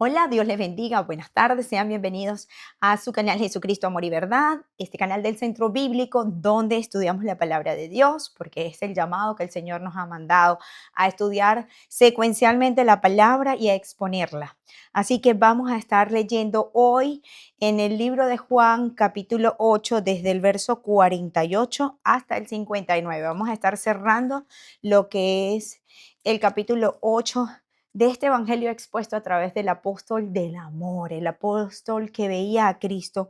Hola, Dios les bendiga. Buenas tardes, sean bienvenidos a su canal Jesucristo Amor y Verdad, este canal del Centro Bíblico donde estudiamos la palabra de Dios, porque es el llamado que el Señor nos ha mandado a estudiar secuencialmente la palabra y a exponerla. Así que vamos a estar leyendo hoy en el libro de Juan, capítulo 8, desde el verso 48 hasta el 59. Vamos a estar cerrando lo que es el capítulo 8 de este evangelio expuesto a través del apóstol del amor, el apóstol que veía a Cristo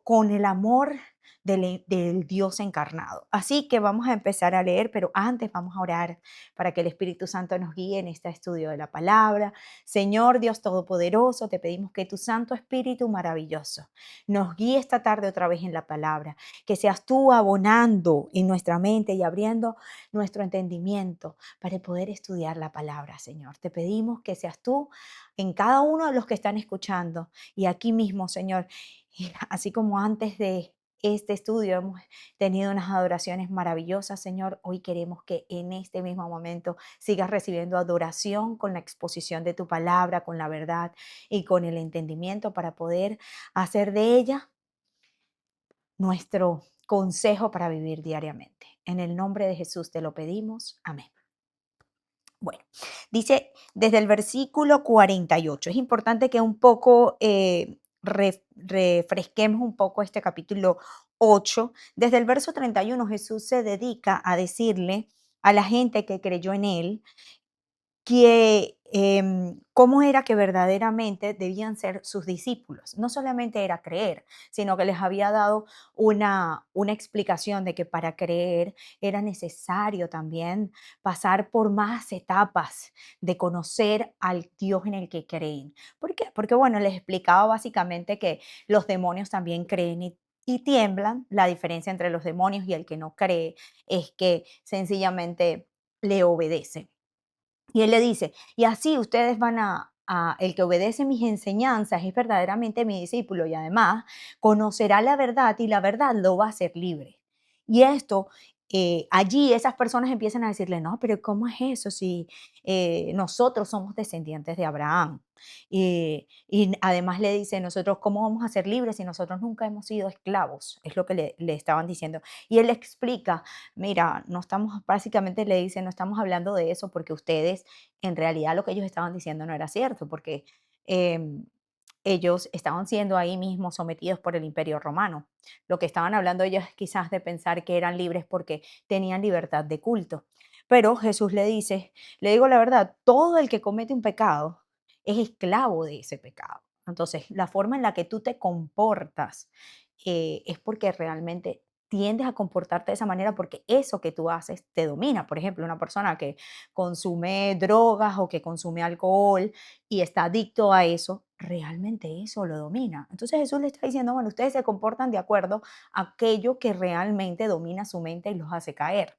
con el amor del Dios encarnado. Así que vamos a empezar a leer, pero antes vamos a orar para que el Espíritu Santo nos guíe en este estudio de la palabra. Señor Dios Todopoderoso, te pedimos que tu Santo Espíritu maravilloso nos guíe esta tarde otra vez en la palabra, que seas tú abonando en nuestra mente y abriendo nuestro entendimiento para poder estudiar la palabra, Señor. Te pedimos que seas tú en cada uno de los que están escuchando y aquí mismo, Señor. Y así como antes de este estudio hemos tenido unas adoraciones maravillosas, Señor, hoy queremos que en este mismo momento sigas recibiendo adoración con la exposición de tu palabra, con la verdad y con el entendimiento para poder hacer de ella nuestro consejo para vivir diariamente. En el nombre de Jesús te lo pedimos. Amén. Bueno, dice desde el versículo 48. Es importante que un poco refresquemos un poco este capítulo 8. Desde el verso 31, Jesús se dedica a decirle a la gente que creyó en él que cómo era que verdaderamente debían ser sus discípulos. No solamente era creer, sino que les había dado una explicación de que para creer era necesario también pasar por más etapas de conocer al Dios en el que creen. ¿Por qué? Porque, bueno, les explicaba básicamente que los demonios también creen y tiemblan. La diferencia entre los demonios y el que no cree es que sencillamente le obedece. Y él le dice, y así ustedes van el que obedece mis enseñanzas es verdaderamente mi discípulo y además conocerá la verdad y la verdad lo va a hacer libre. Y esto, allí esas personas empiezan a decirle, no, pero ¿cómo es eso si nosotros somos descendientes de Abraham? Y además le dice, nosotros, ¿cómo vamos a ser libres si nosotros nunca hemos sido esclavos? Es lo que le estaban diciendo. Y él le explica, mira, no estamos, básicamente le dice, no estamos hablando de eso porque ustedes, en realidad lo que ellos estaban diciendo no era cierto, porque em, ellos estaban siendo ahí mismo sometidos por el imperio romano. Lo que estaban hablando ellos es quizás de pensar que eran libres porque tenían libertad de culto. Pero Jesús le dice, le digo la verdad, todo el que comete un pecado es esclavo de ese pecado. Entonces, la forma en la que tú te comportas es porque realmente tiendes a comportarte de esa manera porque eso que tú haces te domina. Por ejemplo, una persona que consume drogas o que consume alcohol y está adicto a eso, realmente eso lo domina. Entonces Jesús le está diciendo, bueno, ustedes se comportan de acuerdo a aquello que realmente domina su mente y los hace caer.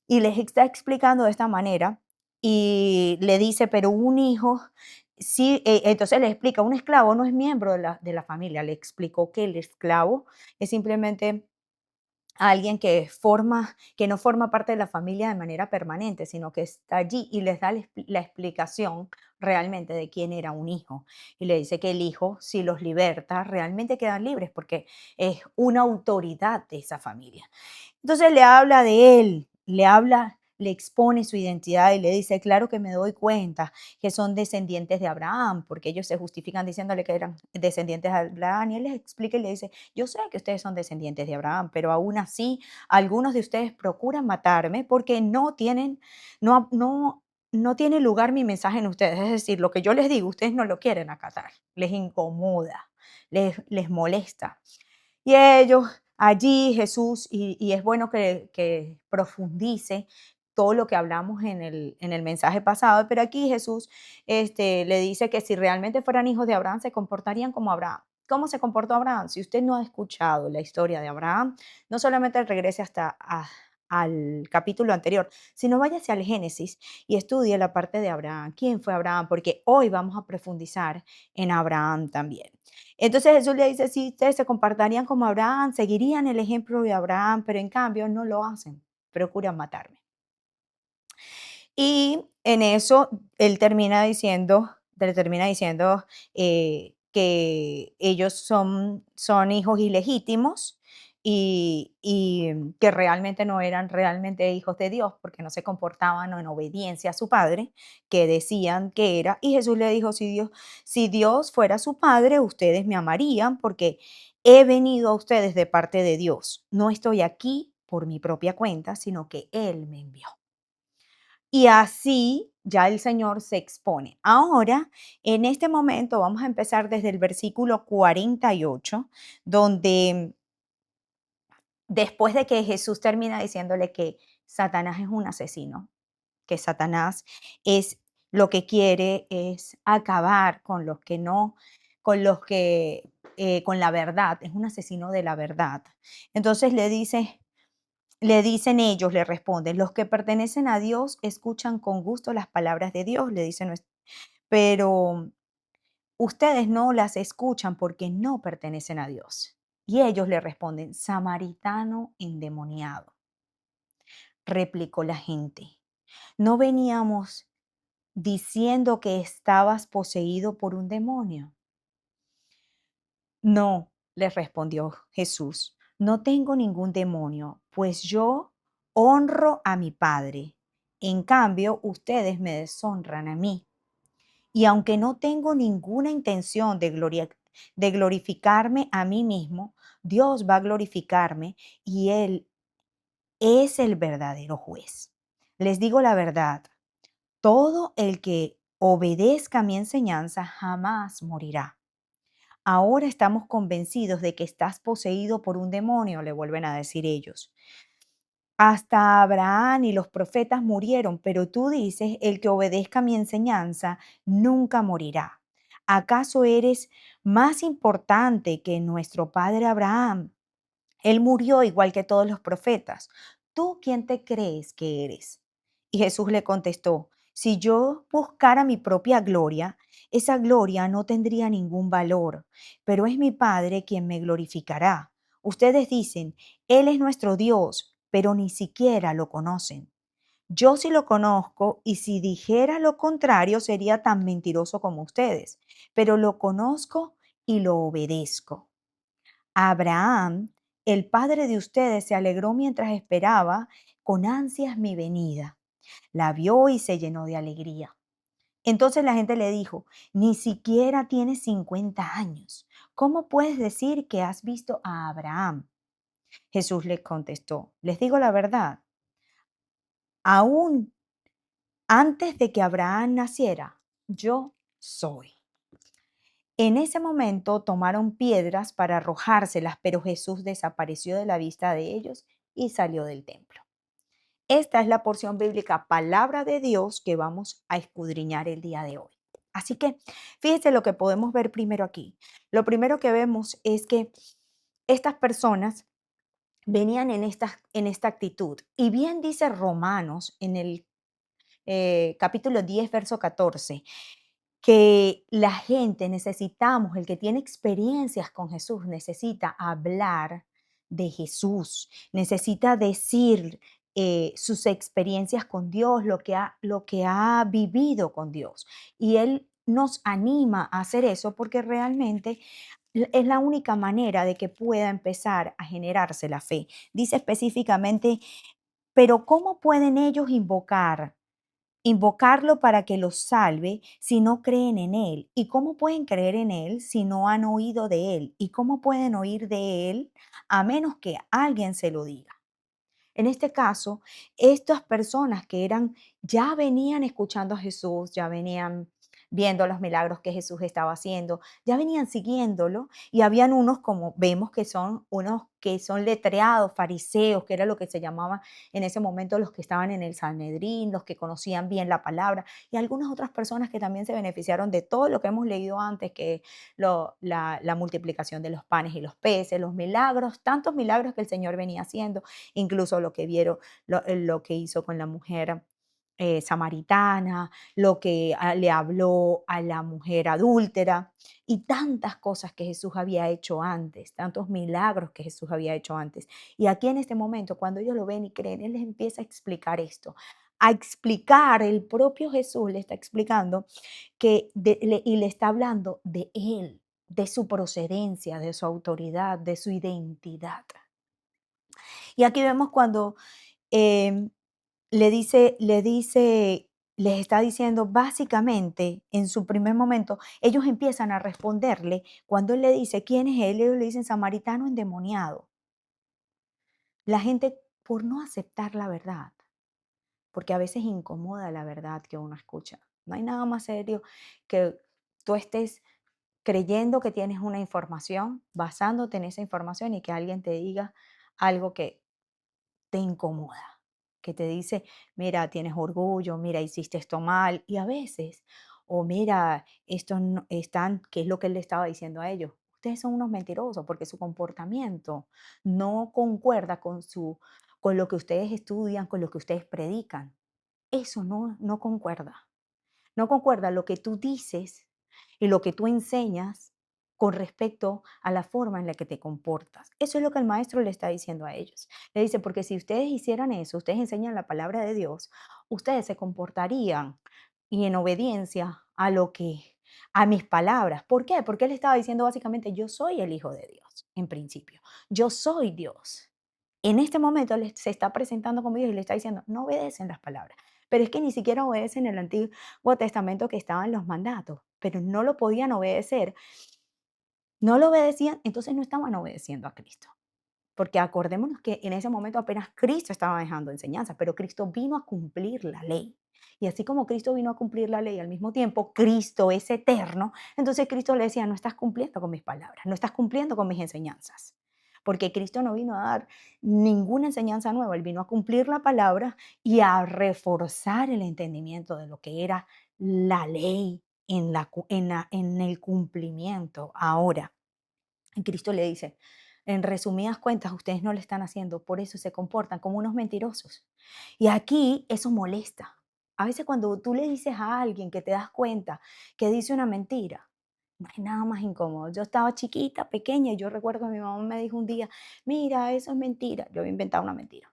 Y les está explicando de esta manera y le dice, pero un hijo, sí, entonces le explica, un esclavo no es miembro de la familia. Le explicó que el esclavo es simplemente alguien que no forma parte de la familia de manera permanente, sino que está allí y les da la explicación realmente de quién era un hijo. Y le dice que el hijo, si los liberta, realmente quedan libres porque es una autoridad de esa familia. Entonces le habla de él, le habla, le expone su identidad y le dice, claro que me doy cuenta que son descendientes de Abraham, porque ellos se justifican diciéndole que eran descendientes de Abraham. Y él les explica y le dice, yo sé que ustedes son descendientes de Abraham, pero aún así algunos de ustedes procuran matarme porque no, no, no tiene lugar mi mensaje en ustedes. Es decir, lo que yo les digo, ustedes no lo quieren acatar, les incomoda, les molesta. Y ellos allí, Jesús, y es bueno que profundice todo lo que hablamos en el mensaje pasado, pero aquí Jesús le dice que si realmente fueran hijos de Abraham, se comportarían como Abraham. ¿Cómo se comportó Abraham? Si usted no ha escuchado la historia de Abraham, no solamente regrese al capítulo anterior, sino váyase al Génesis y estudie la parte de Abraham. ¿Quién fue Abraham? Porque hoy vamos a profundizar en Abraham también. Entonces Jesús le dice, si ustedes se comportarían como Abraham, seguirían el ejemplo de Abraham, pero en cambio no lo hacen, procuran matarme. Y En eso, él termina diciendo, que ellos son hijos ilegítimos y que realmente no eran realmente hijos de Dios, porque no se comportaban en obediencia a su padre, que decían que era. Y Jesús le dijo: "Si Dios fuera su padre, ustedes me amarían, porque he venido a ustedes de parte de Dios. No estoy aquí por mi propia cuenta, sino que Él me envió". Y así ya el Señor se expone. Ahora, en este momento vamos a empezar desde el versículo 48, donde después de que Jesús termina diciéndole que Satanás es un asesino, que Satanás es lo que quiere es acabar con los que no, con los que, con la verdad, es un asesino de la verdad. Entonces le dicen ellos, le responden, los que pertenecen a Dios escuchan con gusto las palabras de Dios, le dicen, pero ustedes no las escuchan porque no pertenecen a Dios. Y ellos le responden, samaritano endemoniado, replicó la gente. ¿No veníamos diciendo que estabas poseído por un demonio? No, les respondió Jesús, no tengo ningún demonio, pues yo honro a mi Padre. En cambio, ustedes me deshonran a mí. Y aunque no tengo ninguna intención de glorificarme a mí mismo, Dios va a glorificarme y Él es el verdadero juez. Les digo la verdad, todo el que obedezca mi enseñanza jamás morirá. Ahora estamos convencidos de que estás poseído por un demonio, le vuelven a decir ellos. Hasta Abraham y los profetas murieron, pero tú dices, el que obedezca mi enseñanza nunca morirá. ¿Acaso eres más importante que nuestro padre Abraham? Él murió igual que todos los profetas. ¿Tú quién te crees que eres? Y Jesús le contestó, si yo buscara mi propia gloria, esa gloria no tendría ningún valor, pero es mi Padre quien me glorificará. Ustedes dicen, Él es nuestro Dios, pero ni siquiera lo conocen. Yo sí lo conozco y si dijera lo contrario sería tan mentiroso como ustedes, pero lo conozco y lo obedezco. Abraham, el padre de ustedes, se alegró mientras esperaba con ansias mi venida. La vio y se llenó de alegría. Entonces la gente le dijo, ni siquiera tienes 50 años. ¿Cómo puedes decir que has visto a Abraham? Jesús les contestó, les digo la verdad, aún antes de que Abraham naciera, yo soy. En ese momento tomaron piedras para arrojárselas, pero Jesús desapareció de la vista de ellos y salió del templo. Esta es la porción bíblica, palabra de Dios, que vamos a escudriñar el día de hoy. Así que fíjese lo que podemos ver primero aquí. Lo primero que vemos es que estas personas venían en esta actitud. Y bien dice Romanos en el capítulo 10, verso 14, que la gente necesitamos, el que tiene experiencias con Jesús, necesita hablar de Jesús, necesita decir sus experiencias con Dios, lo que ha vivido con Dios. Y Él nos anima a hacer eso porque realmente es la única manera de que pueda empezar a generarse la fe. Dice específicamente, pero ¿cómo pueden ellos invocarlo para que los salve si no creen en Él? ¿Y cómo pueden creer en Él si no han oído de Él? ¿Y cómo pueden oír de Él a menos que alguien se lo diga? En este caso, estas personas que ya venían escuchando a Jesús, ya venían viendo los milagros que Jesús estaba haciendo, ya venían siguiéndolo y habían unos, como vemos, que son unos que son letreados, fariseos, que era lo que se llamaba en ese momento los que estaban en el Sanedrín, los que conocían bien la palabra, y algunas otras personas que también se beneficiaron de todo lo que hemos leído antes, que la multiplicación de los panes y los peces, los milagros, tantos milagros que el Señor venía haciendo, incluso lo que vieron, lo que hizo con la mujer samaritana, lo que le habló a la mujer adúltera y tantas cosas que Jesús había hecho antes, tantos milagros que Jesús había hecho antes. Y aquí en este momento, cuando ellos lo ven y creen, Él les empieza a explicar esto. a explicar, el propio Jesús le está explicando y le está hablando de él, de su procedencia, de su autoridad, de su identidad. Y aquí vemos cuando em, les está diciendo básicamente en su primer momento, ellos empiezan a responderle cuando él le dice quién es él, ellos le dicen samaritano endemoniado. La gente, por no aceptar la verdad, porque a veces incomoda la verdad que uno escucha. No hay nada más serio que tú estés creyendo que tienes una información, basándote en esa información y que alguien te diga algo que te incomoda, que te dice, mira, tienes orgullo, mira, hiciste esto mal, y a veces, o mira, esto no, están, ¿qué es lo que él le estaba diciendo a ellos? Ustedes son unos mentirosos porque su comportamiento no concuerda con lo que ustedes estudian, con lo que ustedes predican. Eso no concuerda. No concuerda lo que tú dices y lo que tú enseñas con respecto a la forma en la que te comportas. Eso es lo que el maestro le está diciendo a ellos. Le dice, porque si ustedes hicieran eso, ustedes enseñan la palabra de Dios, ustedes se comportarían y en obediencia a mis palabras. ¿Por qué? Porque él estaba diciendo básicamente, yo soy el Hijo de Dios, en principio. Yo soy Dios. En este momento se está presentando como Dios y le está diciendo, no obedecen las palabras. Pero es que ni siquiera obedecen el Antiguo Testamento que estaban los mandatos, pero no lo podían obedecer. No lo obedecían, entonces no estaban obedeciendo a Cristo. Porque acordémonos que en ese momento apenas Cristo estaba dejando enseñanza, pero Cristo vino a cumplir la ley. Y así como Cristo vino a cumplir la ley al mismo tiempo, Cristo es eterno, entonces Cristo le decía, no estás cumpliendo con mis palabras, no estás cumpliendo con mis enseñanzas. Porque Cristo no vino a dar ninguna enseñanza nueva, Él vino a cumplir la palabra y a reforzar el entendimiento de lo que era la ley en el cumplimiento ahora. Y Cristo le dice, en resumidas cuentas, ustedes no lo están haciendo, por eso se comportan como unos mentirosos. Y aquí eso molesta. A veces cuando tú le dices a alguien que te das cuenta que dice una mentira, no hay nada más incómodo. Yo estaba chiquita, pequeña, y yo recuerdo que mi mamá me dijo un día, mira, eso es mentira. Yo había inventado una mentira.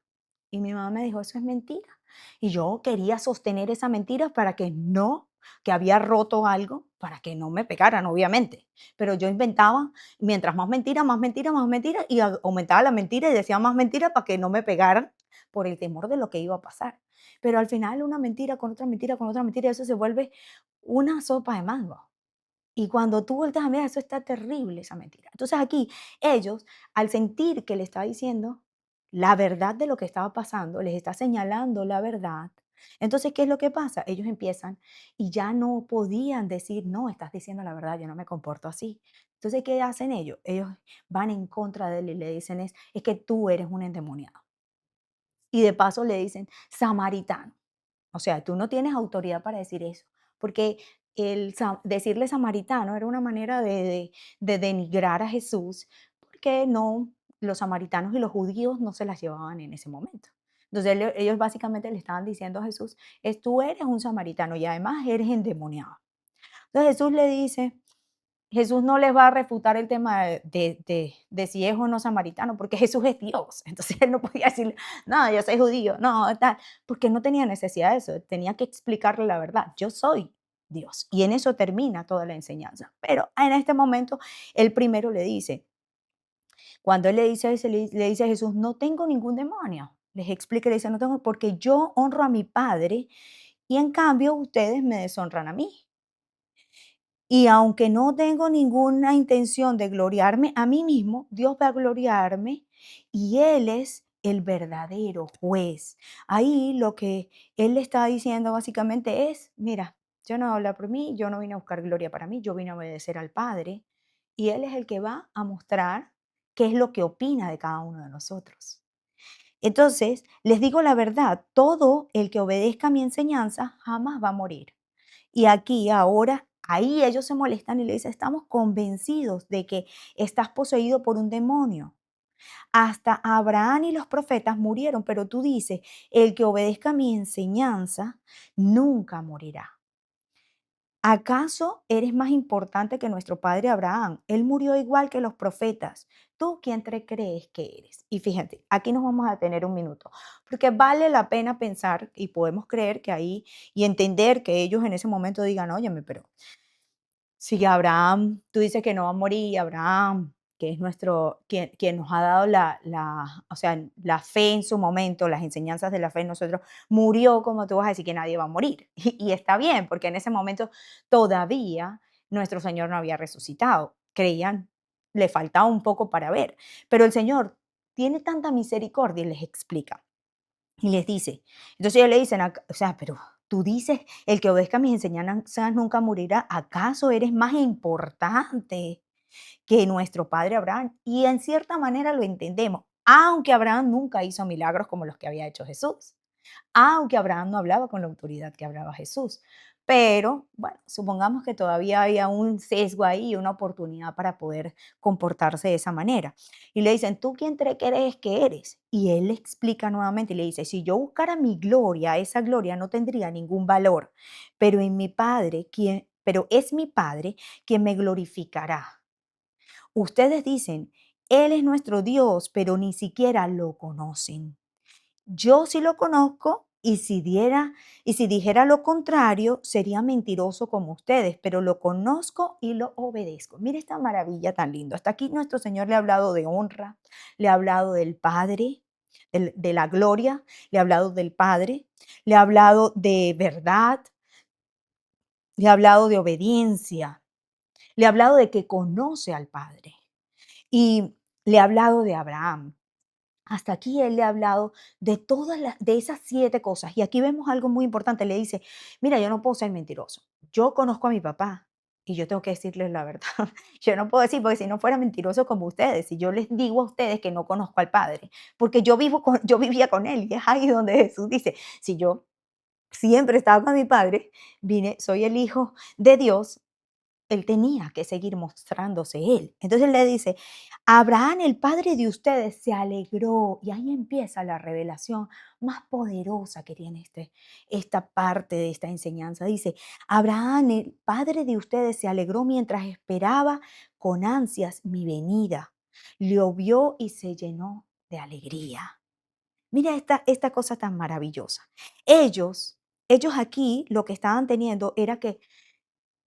Y mi mamá me dijo, eso es mentira. Y yo quería sostener esa mentira para que no, que había roto algo, para que no me pegaran, obviamente. Pero yo inventaba, mientras más mentira, más mentira, más mentira, y aumentaba la mentira y decía más mentira para que no me pegaran por el temor de lo que iba a pasar. Pero al final una mentira con otra mentira, con otra mentira, eso se vuelve una sopa de mango. Y cuando tú volteas a mirar, eso está terrible, esa mentira. Entonces aquí ellos, al sentir que le estaba diciendo la verdad de lo que estaba pasando, les está señalando la verdad. Entonces, ¿qué es lo que pasa? Ellos empiezan y ya no podían decir, no, estás diciendo la verdad, yo no me comporto así. Entonces, ¿qué hacen ellos? Ellos van en contra de él y le dicen, es que tú eres un endemoniado. Y de paso le dicen, samaritano. O sea, tú no tienes autoridad para decir eso, porque decirle samaritano era una manera de denigrar a Jesús, porque no, los samaritanos y los judíos no se las llevaban en ese momento. Entonces ellos básicamente le estaban diciendo a Jesús, tú eres un samaritano y además eres endemoniado. Entonces Jesús le dice, Jesús no les va a refutar el tema de si es o no samaritano, porque Jesús es Dios. Entonces él no podía decirle, no, yo soy judío, no, tal, porque no tenía necesidad de eso. Tenía que explicarle la verdad. Yo soy Dios. Y en eso termina toda la enseñanza. Pero en este momento, él primero le dice, cuando él le dice, le dice a Jesús, no tengo ningún demonio. Les explica, le dice, no tengo, porque yo honro a mi Padre y en cambio ustedes me deshonran a mí. Y aunque no tengo ninguna intención de gloriarme a mí mismo, Dios va a gloriarme y Él es el verdadero juez. Ahí lo que Él le está diciendo básicamente es, mira, yo no hablo por mí, yo no vine a buscar gloria para mí, yo vine a obedecer al Padre y Él es el que va a mostrar qué es lo que opina de cada uno de nosotros. Entonces, les digo la verdad, todo el que obedezca mi enseñanza jamás va a morir. Y aquí, ahora, ahí ellos se molestan y le dicen, estamos convencidos de que estás poseído por un demonio. Hasta Abraham y los profetas murieron, pero tú dices, el que obedezca mi enseñanza nunca morirá. ¿Acaso eres más importante que nuestro padre Abraham? Él murió igual que los profetas. ¿tú quién te crees que eres? Y fíjate, aquí nos vamos a detener un minuto, porque vale la pena pensar y podemos creer que ahí y entender que ellos en ese momento digan, óyeme, pero si Abraham, tú dices que no va a morir, Abraham, que es quien nos ha dado o sea, la fe en su momento, las enseñanzas de la fe en nosotros, murió, como tú vas a decir que nadie va a morir. Y está bien, porque en ese momento todavía nuestro Señor no había resucitado. Creían, le faltaba un poco para ver. Pero el Señor tiene tanta misericordia y les explica. Y les dice, entonces ellos le dicen, o sea, pero tú dices, el que obedezca mis enseñanzas nunca morirá, ¿acaso eres más importante que nuestro padre Abraham? Y en cierta manera lo entendemos, aunque Abraham nunca hizo milagros como los que había hecho Jesús, aunque Abraham no hablaba con la autoridad que hablaba Jesús. Pero, bueno, supongamos que todavía había un sesgo ahí, una oportunidad para poder comportarse de esa manera. Y le dicen, ¿tú quién te crees que eres? Y él le explica nuevamente y le dice, si yo buscara mi gloria, esa gloria no tendría ningún valor, pero pero es mi Padre quien me glorificará. Ustedes dicen, Él es nuestro Dios, pero ni siquiera lo conocen. Yo sí lo conozco y si dijera lo contrario, sería mentiroso como ustedes, pero lo conozco y lo obedezco. Mire esta maravilla tan lindo. Hasta aquí nuestro Señor le ha hablado de honra, le ha hablado del Padre, de la gloria, le ha hablado del Padre, le ha hablado de verdad, le ha hablado de obediencia, le ha hablado de que conoce al Padre y le ha hablado de Abraham. Hasta aquí él le ha hablado de de esas 7 cosas. Y aquí vemos algo muy importante. Le dice, mira, yo no puedo ser mentiroso. Yo conozco a mi papá y yo tengo que decirles la verdad. Yo no puedo decir, porque si no fuera mentiroso como ustedes, si yo les digo a ustedes que no conozco al Padre, porque yo vivía con él. Y es ahí donde Jesús dice, si yo siempre estaba con mi Padre, soy el Hijo de Dios, él tenía que seguir mostrándose él. Entonces le dice, Abraham, el padre de ustedes, se alegró. Y ahí empieza la revelación más poderosa que tiene esta parte de esta enseñanza. Dice, Abraham, el padre de ustedes, se alegró mientras esperaba con ansias mi venida. Lo vio y se llenó de alegría. Mira esta cosa tan maravillosa. Ellos aquí lo que estaban teniendo era que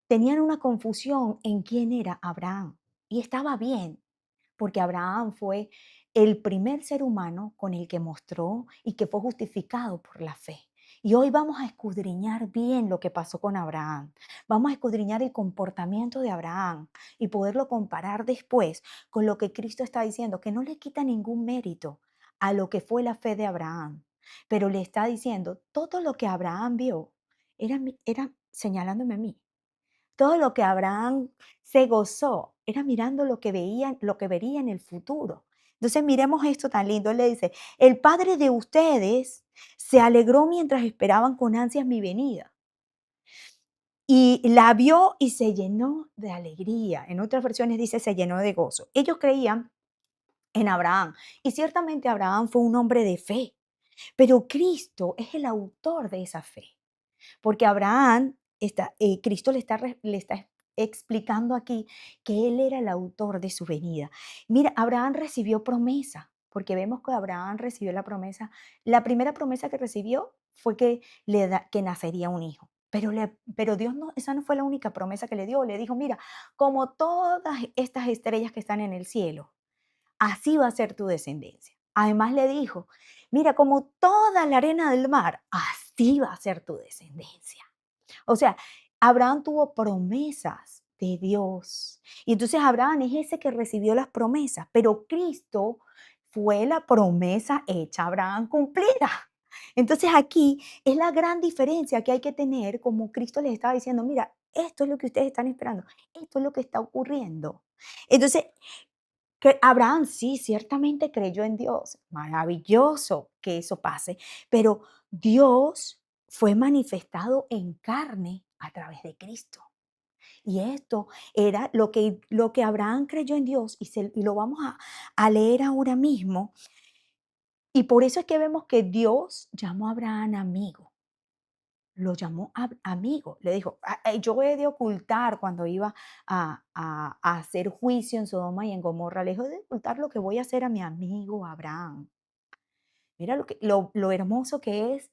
tenían una confusión en quién era Abraham. Y estaba bien, porque Abraham fue el primer ser humano con el que mostró y que fue justificado por la fe. Y hoy vamos a escudriñar bien lo que pasó con Abraham. Vamos a escudriñar el comportamiento de Abraham y poderlo comparar después con lo que Cristo está diciendo, que no le quita ningún mérito a lo que fue la fe de Abraham, pero le está diciendo, todo lo que Abraham vio era señalándome a mí. Todo lo que Abraham se gozó era mirando lo que vería en el futuro. Entonces miremos esto tan lindo. Él le dice, el padre de ustedes se alegró mientras esperaban con ansias mi venida. Y la vio y se llenó de alegría. En otras versiones dice se llenó de gozo. Ellos creían en Abraham y ciertamente Abraham fue un hombre de fe, pero Cristo es el autor de esa fe. Porque Cristo le está explicando aquí que Él era el autor de su venida. Mira, Abraham recibió promesa, porque vemos que Abraham recibió la promesa. La primera promesa que recibió fue que nacería un hijo. Pero Dios no, esa no fue la única promesa que le dio. Le dijo, mira, como todas estas estrellas que están en el cielo, así va a ser tu descendencia. Además le dijo, mira, como toda la arena del mar, así va a ser tu descendencia. O sea, Abraham tuvo promesas de Dios. Y entonces Abraham es ese que recibió las promesas, pero Cristo fue la promesa hecha a Abraham cumplida. Entonces aquí es la gran diferencia que hay que tener, como Cristo les estaba diciendo, mira, esto es lo que ustedes están esperando, esto es lo que está ocurriendo. Entonces, que Abraham sí, ciertamente creyó en Dios. Maravilloso que eso pase, pero Dios fue manifestado en carne a través de Cristo. Y esto era lo que Abraham creyó en Dios y lo vamos a leer ahora mismo. Y por eso es que vemos que Dios llamó a Abraham amigo. lo llamó amigo. Le dijo, yo he de ocultar cuando iba a hacer juicio en Sodoma y en Gomorra, le dijo de ocultar lo que voy a hacer a mi amigo Abraham. Mira lo hermoso que es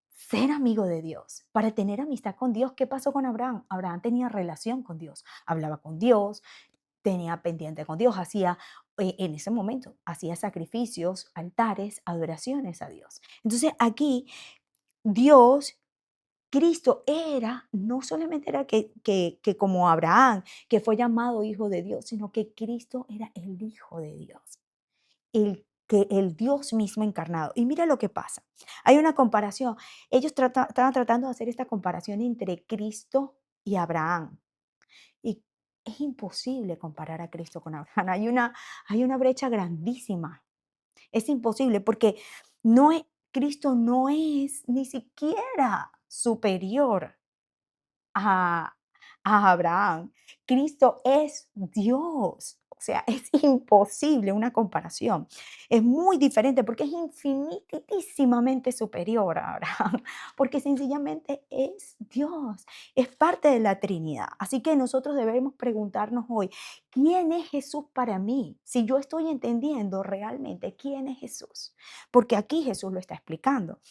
ser amigo de Dios, para tener amistad con Dios. ¿Qué pasó con Abraham? Abraham tenía relación con Dios, hablaba con Dios, tenía pendiente con Dios, hacía en ese momento, hacía sacrificios, altares, adoraciones a Dios. Entonces aquí Dios, Cristo era, no solamente era que como Abraham, que fue llamado hijo de Dios, sino que Cristo era el Hijo de Dios, el Dios mismo encarnado. Y mira lo que pasa. Hay una comparación. Ellos estaban tratando de hacer esta comparación entre Cristo y Abraham. Y es imposible comparar a Cristo con Abraham. Hay una brecha grandísima. Es imposible porque Cristo no es ni siquiera superior a, a Abraham. Cristo es Dios. O sea, es imposible una comparación. Es muy diferente porque es infinitísimamente superior a Abraham, porque sencillamente es Dios, es parte de la Trinidad. Así que nosotros debemos preguntarnos hoy, ¿quién es Jesús para mí? Si yo estoy entendiendo realmente quién es Jesús, porque aquí Jesús lo está explicando.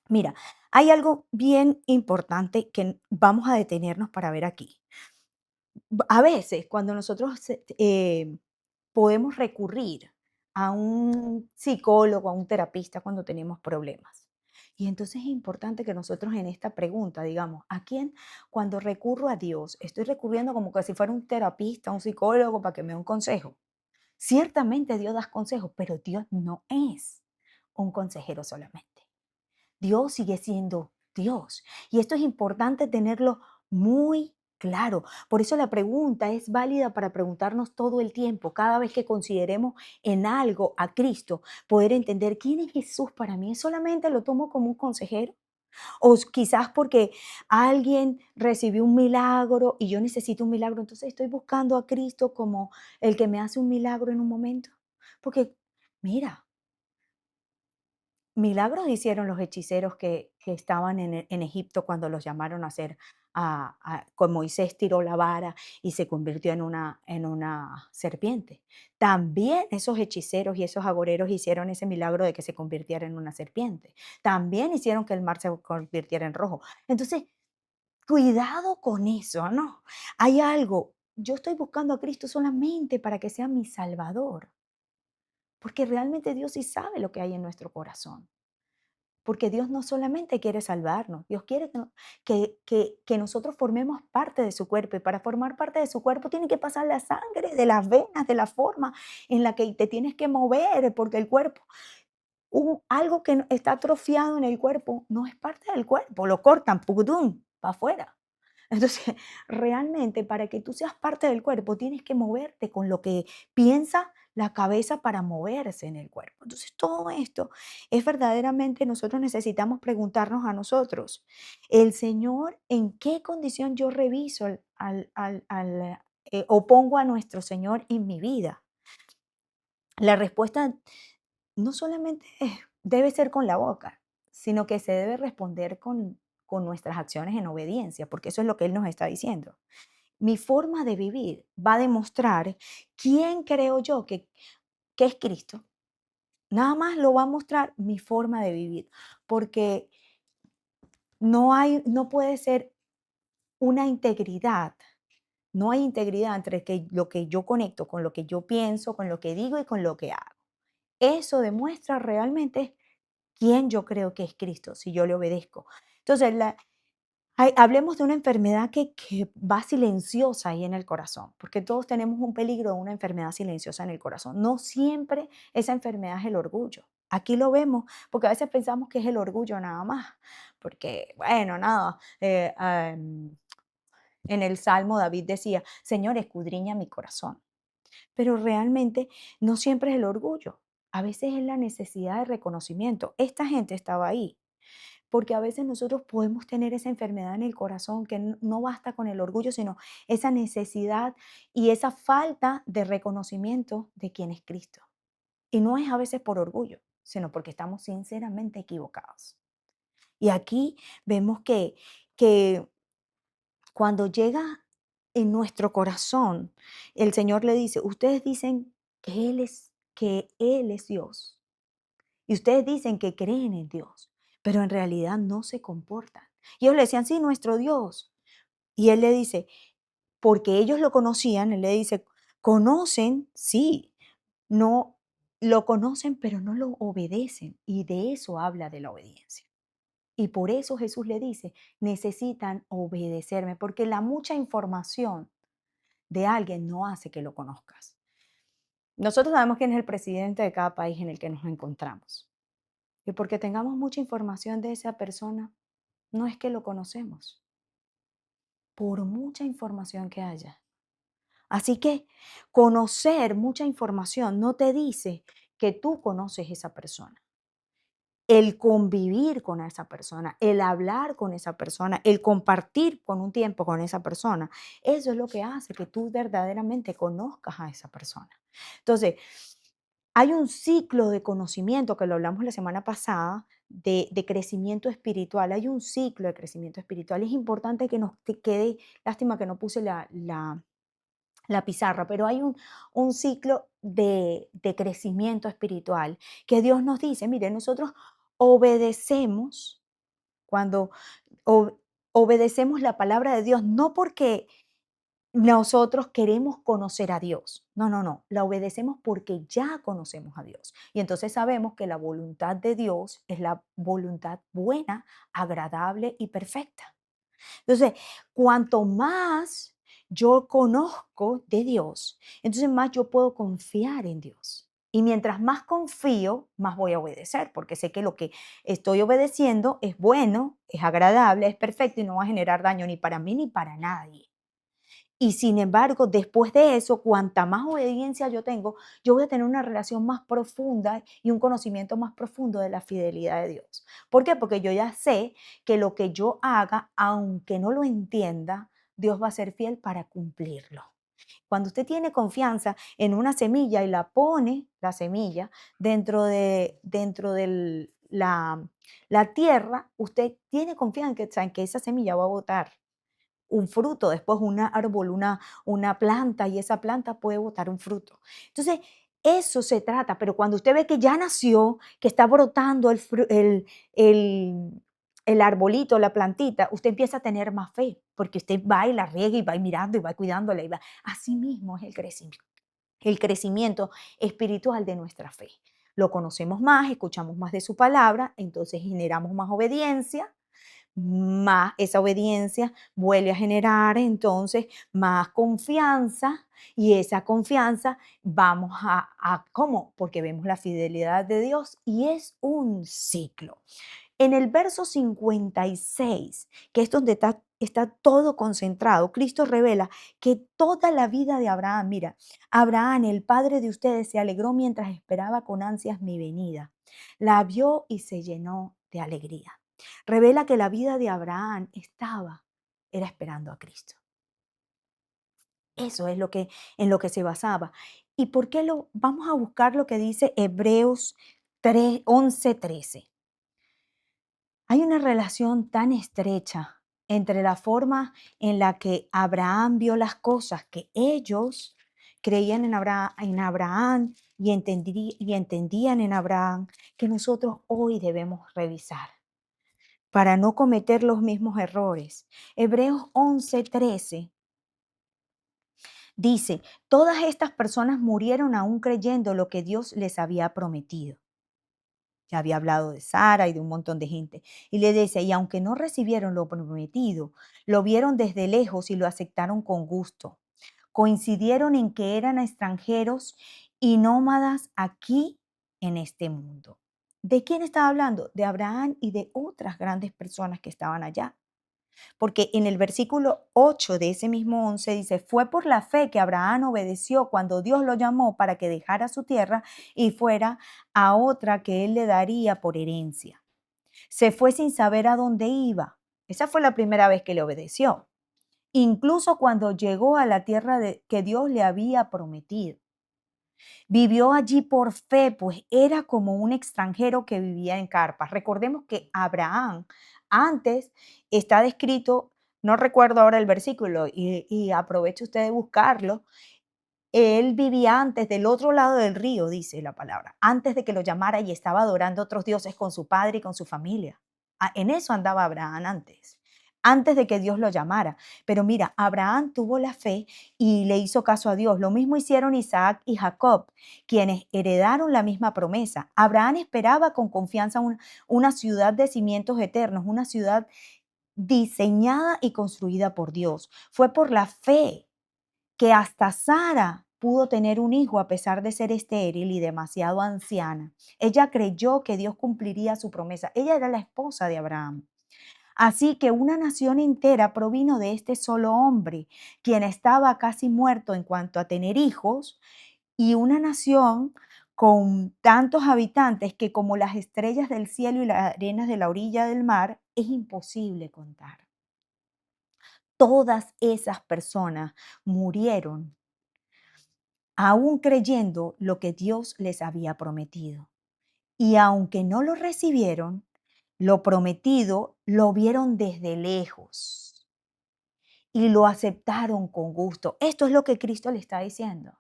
Mira, hay algo bien importante que vamos a detenernos para ver aquí. A veces, cuando nosotros podemos recurrir a un psicólogo, a un terapista cuando tenemos problemas. Y entonces es importante que nosotros en esta pregunta digamos, ¿a quién cuando recurro a Dios estoy recurriendo como que si fuera un terapista, un psicólogo para que me dé un consejo? Ciertamente Dios da consejos, pero Dios no es un consejero solamente. Dios sigue siendo Dios. Y esto es importante tenerlo muy claro. Por eso la pregunta es válida para preguntarnos todo el tiempo, cada vez que consideremos en algo a Cristo, poder entender quién es Jesús para mí. ¿Solamente lo tomo como un consejero? O quizás porque alguien recibió un milagro y yo necesito un milagro, entonces estoy buscando a Cristo como el que me hace un milagro en un momento. Porque, mira, milagros hicieron los hechiceros que estaban en Egipto cuando los llamaron a hacer, con Moisés tiró la vara y se convirtió en una serpiente. También esos hechiceros y esos agoreros hicieron ese milagro de que se convirtiera en una serpiente. También hicieron que el mar se convirtiera en rojo. Entonces, cuidado con eso, ¿no? Hay algo, yo estoy buscando a Cristo solamente para que sea mi Salvador, porque realmente Dios sí sabe lo que hay en nuestro corazón. Porque Dios no solamente quiere salvarnos, Dios quiere que nosotros formemos parte de su cuerpo. Y para formar parte de su cuerpo tiene que pasar la sangre de las venas, de la forma en la que te tienes que mover, porque el cuerpo, algo que está atrofiado en el cuerpo, no es parte del cuerpo, lo cortan, pudum, para afuera. Entonces, realmente para que tú seas parte del cuerpo, tienes que moverte con lo que piensa la cabeza para moverse en el cuerpo. Entonces, todo esto es verdaderamente, nosotros necesitamos preguntarnos a nosotros, el Señor, ¿en qué condición yo reviso o pongo a nuestro Señor en mi vida? La respuesta no solamente debe ser con la boca, sino que se debe responder con nuestras acciones en obediencia, porque eso es lo que Él nos está diciendo. Mi forma de vivir va a demostrar quién creo yo que es Cristo. Nada más lo va a mostrar mi forma de vivir, porque no puede ser una integridad. No hay integridad entre lo que yo conecto con lo que yo pienso, con lo que digo y con lo que hago. Eso demuestra realmente quién yo creo que es Cristo, si yo le obedezco. Entonces, hablemos de una enfermedad que va silenciosa ahí en el corazón, porque todos tenemos un peligro de una enfermedad silenciosa en el corazón. No siempre esa enfermedad es el orgullo. Aquí lo vemos, porque a veces pensamos que es el orgullo nada más, porque, bueno, nada, en el Salmo David decía, Señor, escudriña mi corazón. Pero realmente no siempre es el orgullo, a veces es la necesidad de reconocimiento. Esta gente estaba ahí, porque a veces nosotros podemos tener esa enfermedad en el corazón que no basta con el orgullo, sino esa necesidad y esa falta de reconocimiento de quién es Cristo. Y no es a veces por orgullo, sino porque estamos sinceramente equivocados. Y aquí vemos que cuando llega en nuestro corazón, el Señor le dice, ustedes dicen que Él es Dios. Y ustedes dicen que creen en Dios, pero en realidad no se comportan. Y ellos le decían, sí, nuestro Dios. Y Él le dice, porque ellos lo conocían, Él le dice, conocen, sí, no lo conocen, pero no lo obedecen. Y de eso habla de la obediencia. Y por eso Jesús le dice, necesitan obedecerme, porque la mucha información de alguien no hace que lo conozcas. Nosotros sabemos quién es el presidente de cada país en el que nos encontramos. Y porque tengamos mucha información de esa persona, no es que lo conocemos, por mucha información que haya. Así que conocer mucha información no te dice que tú conoces esa persona. El convivir con esa persona, el hablar con esa persona, el compartir con un tiempo con esa persona, eso es lo que hace que tú verdaderamente conozcas a esa persona. Entonces, hay un ciclo de conocimiento que lo hablamos la semana pasada de crecimiento espiritual. Hay un ciclo de crecimiento espiritual. Es importante que nos quede, lástima que no puse la pizarra, pero hay un ciclo de crecimiento espiritual que Dios nos dice, mire, nosotros obedecemos cuando o- obedecemos la palabra de Dios, no porque nosotros queremos conocer a Dios. No, no, no. La obedecemos porque ya conocemos a Dios. Y entonces sabemos que la voluntad de Dios es la voluntad buena, agradable y perfecta. Entonces, cuanto más yo conozco de Dios, entonces más yo puedo confiar en Dios. Y mientras más confío, más voy a obedecer, porque sé que lo que estoy obedeciendo es bueno, es agradable, es perfecto y no va a generar daño ni para mí ni para nadie. Y sin embargo, después de eso, cuanta más obediencia yo tengo, yo voy a tener una relación más profunda y un conocimiento más profundo de la fidelidad de Dios. ¿Por qué? Porque yo ya sé que lo que yo haga, aunque no lo entienda, Dios va a ser fiel para cumplirlo. Cuando usted tiene confianza en una semilla y la pone, la semilla, dentro de la tierra, usted tiene confianza en que esa semilla va a botar un fruto, después un árbol, una planta, y esa planta puede botar un fruto. Entonces, eso se trata, pero cuando usted ve que ya nació, que está brotando el arbolito, la plantita, usted empieza a tener más fe, porque usted va y la riega y va mirando y va cuidándola y va. Así mismo es el crecimiento espiritual de nuestra fe. Lo conocemos más, escuchamos más de su palabra, entonces generamos más obediencia, más esa obediencia vuelve a generar entonces más confianza, y esa confianza vamos ¿cómo? Porque vemos la fidelidad de Dios y es un ciclo. En el verso 56, que es donde está todo concentrado, Cristo revela que toda la vida de Abraham, mira, Abraham, el padre de ustedes, se alegró mientras esperaba con ansias mi venida. La vio y se llenó de alegría. Revela que la vida de Abraham era esperando a Cristo. Eso es en lo que se basaba. ¿Y por qué vamos a buscar lo que dice Hebreos 11:13? Hay una relación tan estrecha entre la forma en la que Abraham vio las cosas, que ellos creían en Abraham y entendían en Abraham, que nosotros hoy debemos revisar para no cometer los mismos errores. Hebreos 11:13 dice, todas estas personas murieron aún creyendo lo que Dios les había prometido. Ya había hablado de Sara y de un montón de gente. Y le dice, y aunque no recibieron lo prometido, lo vieron desde lejos y lo aceptaron con gusto. Coincidieron en que eran extranjeros y nómadas aquí en este mundo. ¿De quién estaba hablando? De Abraham y de otras grandes personas que estaban allá. Porque en el versículo 8 de ese mismo 11 dice, fue por la fe que Abraham obedeció cuando Dios lo llamó para que dejara su tierra y fuera a otra que él le daría por herencia. Se fue sin saber a dónde iba. Esa fue la primera vez que le obedeció. Incluso cuando llegó a la tierra que Dios le había prometido. Vivió allí por fe, pues era como un extranjero que vivía en carpas. Recordemos que Abraham antes está descrito, no recuerdo ahora el versículo y aproveche usted de buscarlo. Él vivía antes del otro lado del río, dice la palabra, antes de que lo llamara y estaba adorando a otros dioses con su padre y con su familia. En eso andaba Abraham antes de que Dios lo llamara. Pero mira, Abraham tuvo la fe y le hizo caso a Dios. Lo mismo hicieron Isaac y Jacob, quienes heredaron la misma promesa. Abraham esperaba con confianza una ciudad de cimientos eternos, una ciudad diseñada y construida por Dios. Fue por la fe que hasta Sara pudo tener un hijo a pesar de ser estéril y demasiado anciana. Ella creyó que Dios cumpliría su promesa. Ella era la esposa de Abraham. Así que una nación entera provino de este solo hombre, quien estaba casi muerto en cuanto a tener hijos, y una nación con tantos habitantes que como las estrellas del cielo y las arenas de la orilla del mar, es imposible contar. Todas esas personas murieron aún creyendo lo que Dios les había prometido. Y aunque no lo recibieron, lo prometido lo vieron desde lejos y lo aceptaron con gusto. Esto es lo que Cristo le está diciendo.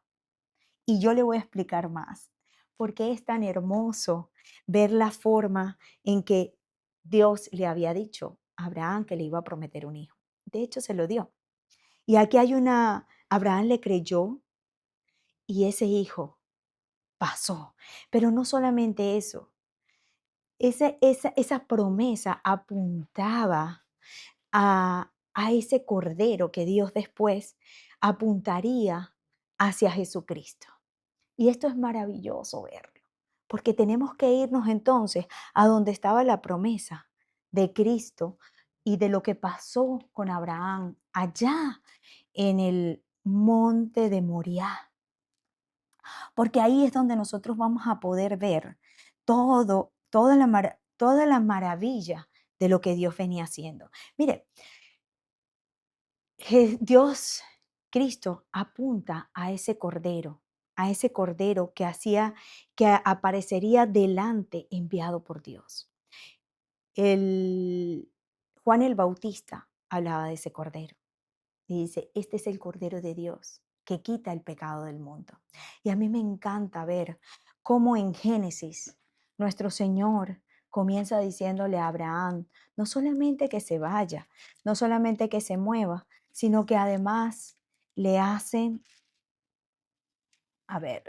Y yo le voy a explicar más, porque es tan hermoso ver la forma en que Dios le había dicho a Abraham que le iba a prometer un hijo. De hecho, se lo dio. Y aquí Abraham le creyó y ese hijo pasó. Pero no solamente eso, esa promesa apuntaba a ese cordero que Dios después apuntaría hacia Jesucristo. Y esto es maravilloso verlo, porque tenemos que irnos entonces a donde estaba la promesa de Cristo y de lo que pasó con Abraham allá en el monte de Moriah, porque ahí es donde nosotros vamos a poder ver toda la maravilla de lo que Dios venía haciendo. Mire, Dios, Cristo, apunta a ese cordero que aparecería delante enviado por Dios. El, Juan el Bautista hablaba de ese cordero. Y dice, este es el Cordero de Dios que quita el pecado del mundo. Y a mí me encanta ver cómo en Génesis nuestro Señor comienza diciéndole a Abraham, no solamente que se vaya, no solamente que se mueva, sino que además le hace,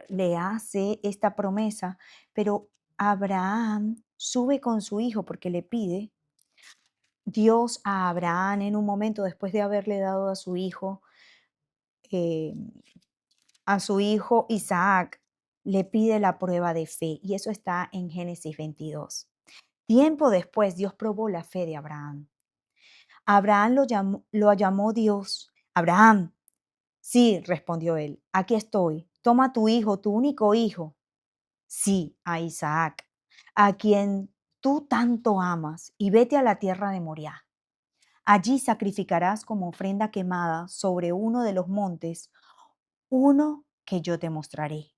le hace esta promesa, pero Abraham sube con su hijo porque le pide Dios a Abraham en un momento después de haberle dado eh, a su hijo Isaac, le pide la prueba de fe y eso está en Génesis 22. Tiempo después, Dios probó la fe de Abraham. Abraham lo llamó Dios. Abraham, sí, respondió él, aquí estoy. Toma tu hijo, tu único hijo. Sí, a Isaac, a quien tú tanto amas, y vete a la tierra de Moriah. Allí sacrificarás como ofrenda quemada sobre uno de los montes, uno que yo te mostraré.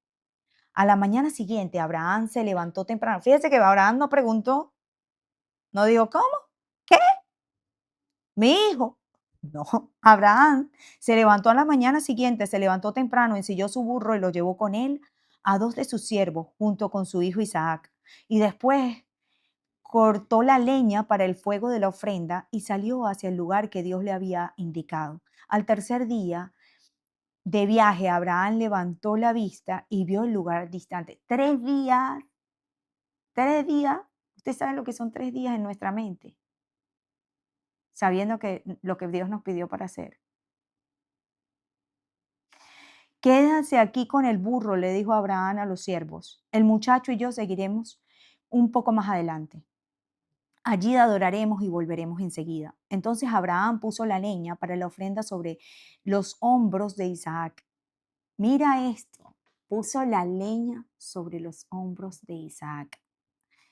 A la mañana siguiente, Abraham se levantó temprano. Fíjese que Abraham no preguntó, no dijo, ¿cómo? ¿Qué? Mi hijo. No, Abraham se levantó a la mañana siguiente, se levantó temprano, ensilló su burro y lo llevó con él a dos de sus siervos, junto con su hijo Isaac. Y después cortó la leña para el fuego de la ofrenda y salió hacia el lugar que Dios le había indicado. Al tercer día de viaje, Abraham levantó la vista y vio el lugar distante. 3 días. 3 días, usted sabe lo que son 3 días en nuestra mente, sabiendo que lo que Dios nos pidió para hacer. Quédanse aquí con el burro, le dijo Abraham a los siervos. El muchacho y yo seguiremos un poco más adelante. Allí adoraremos y volveremos enseguida. Entonces Abraham puso la leña para la ofrenda sobre los hombros de Isaac. Mira esto, puso la leña sobre los hombros de Isaac,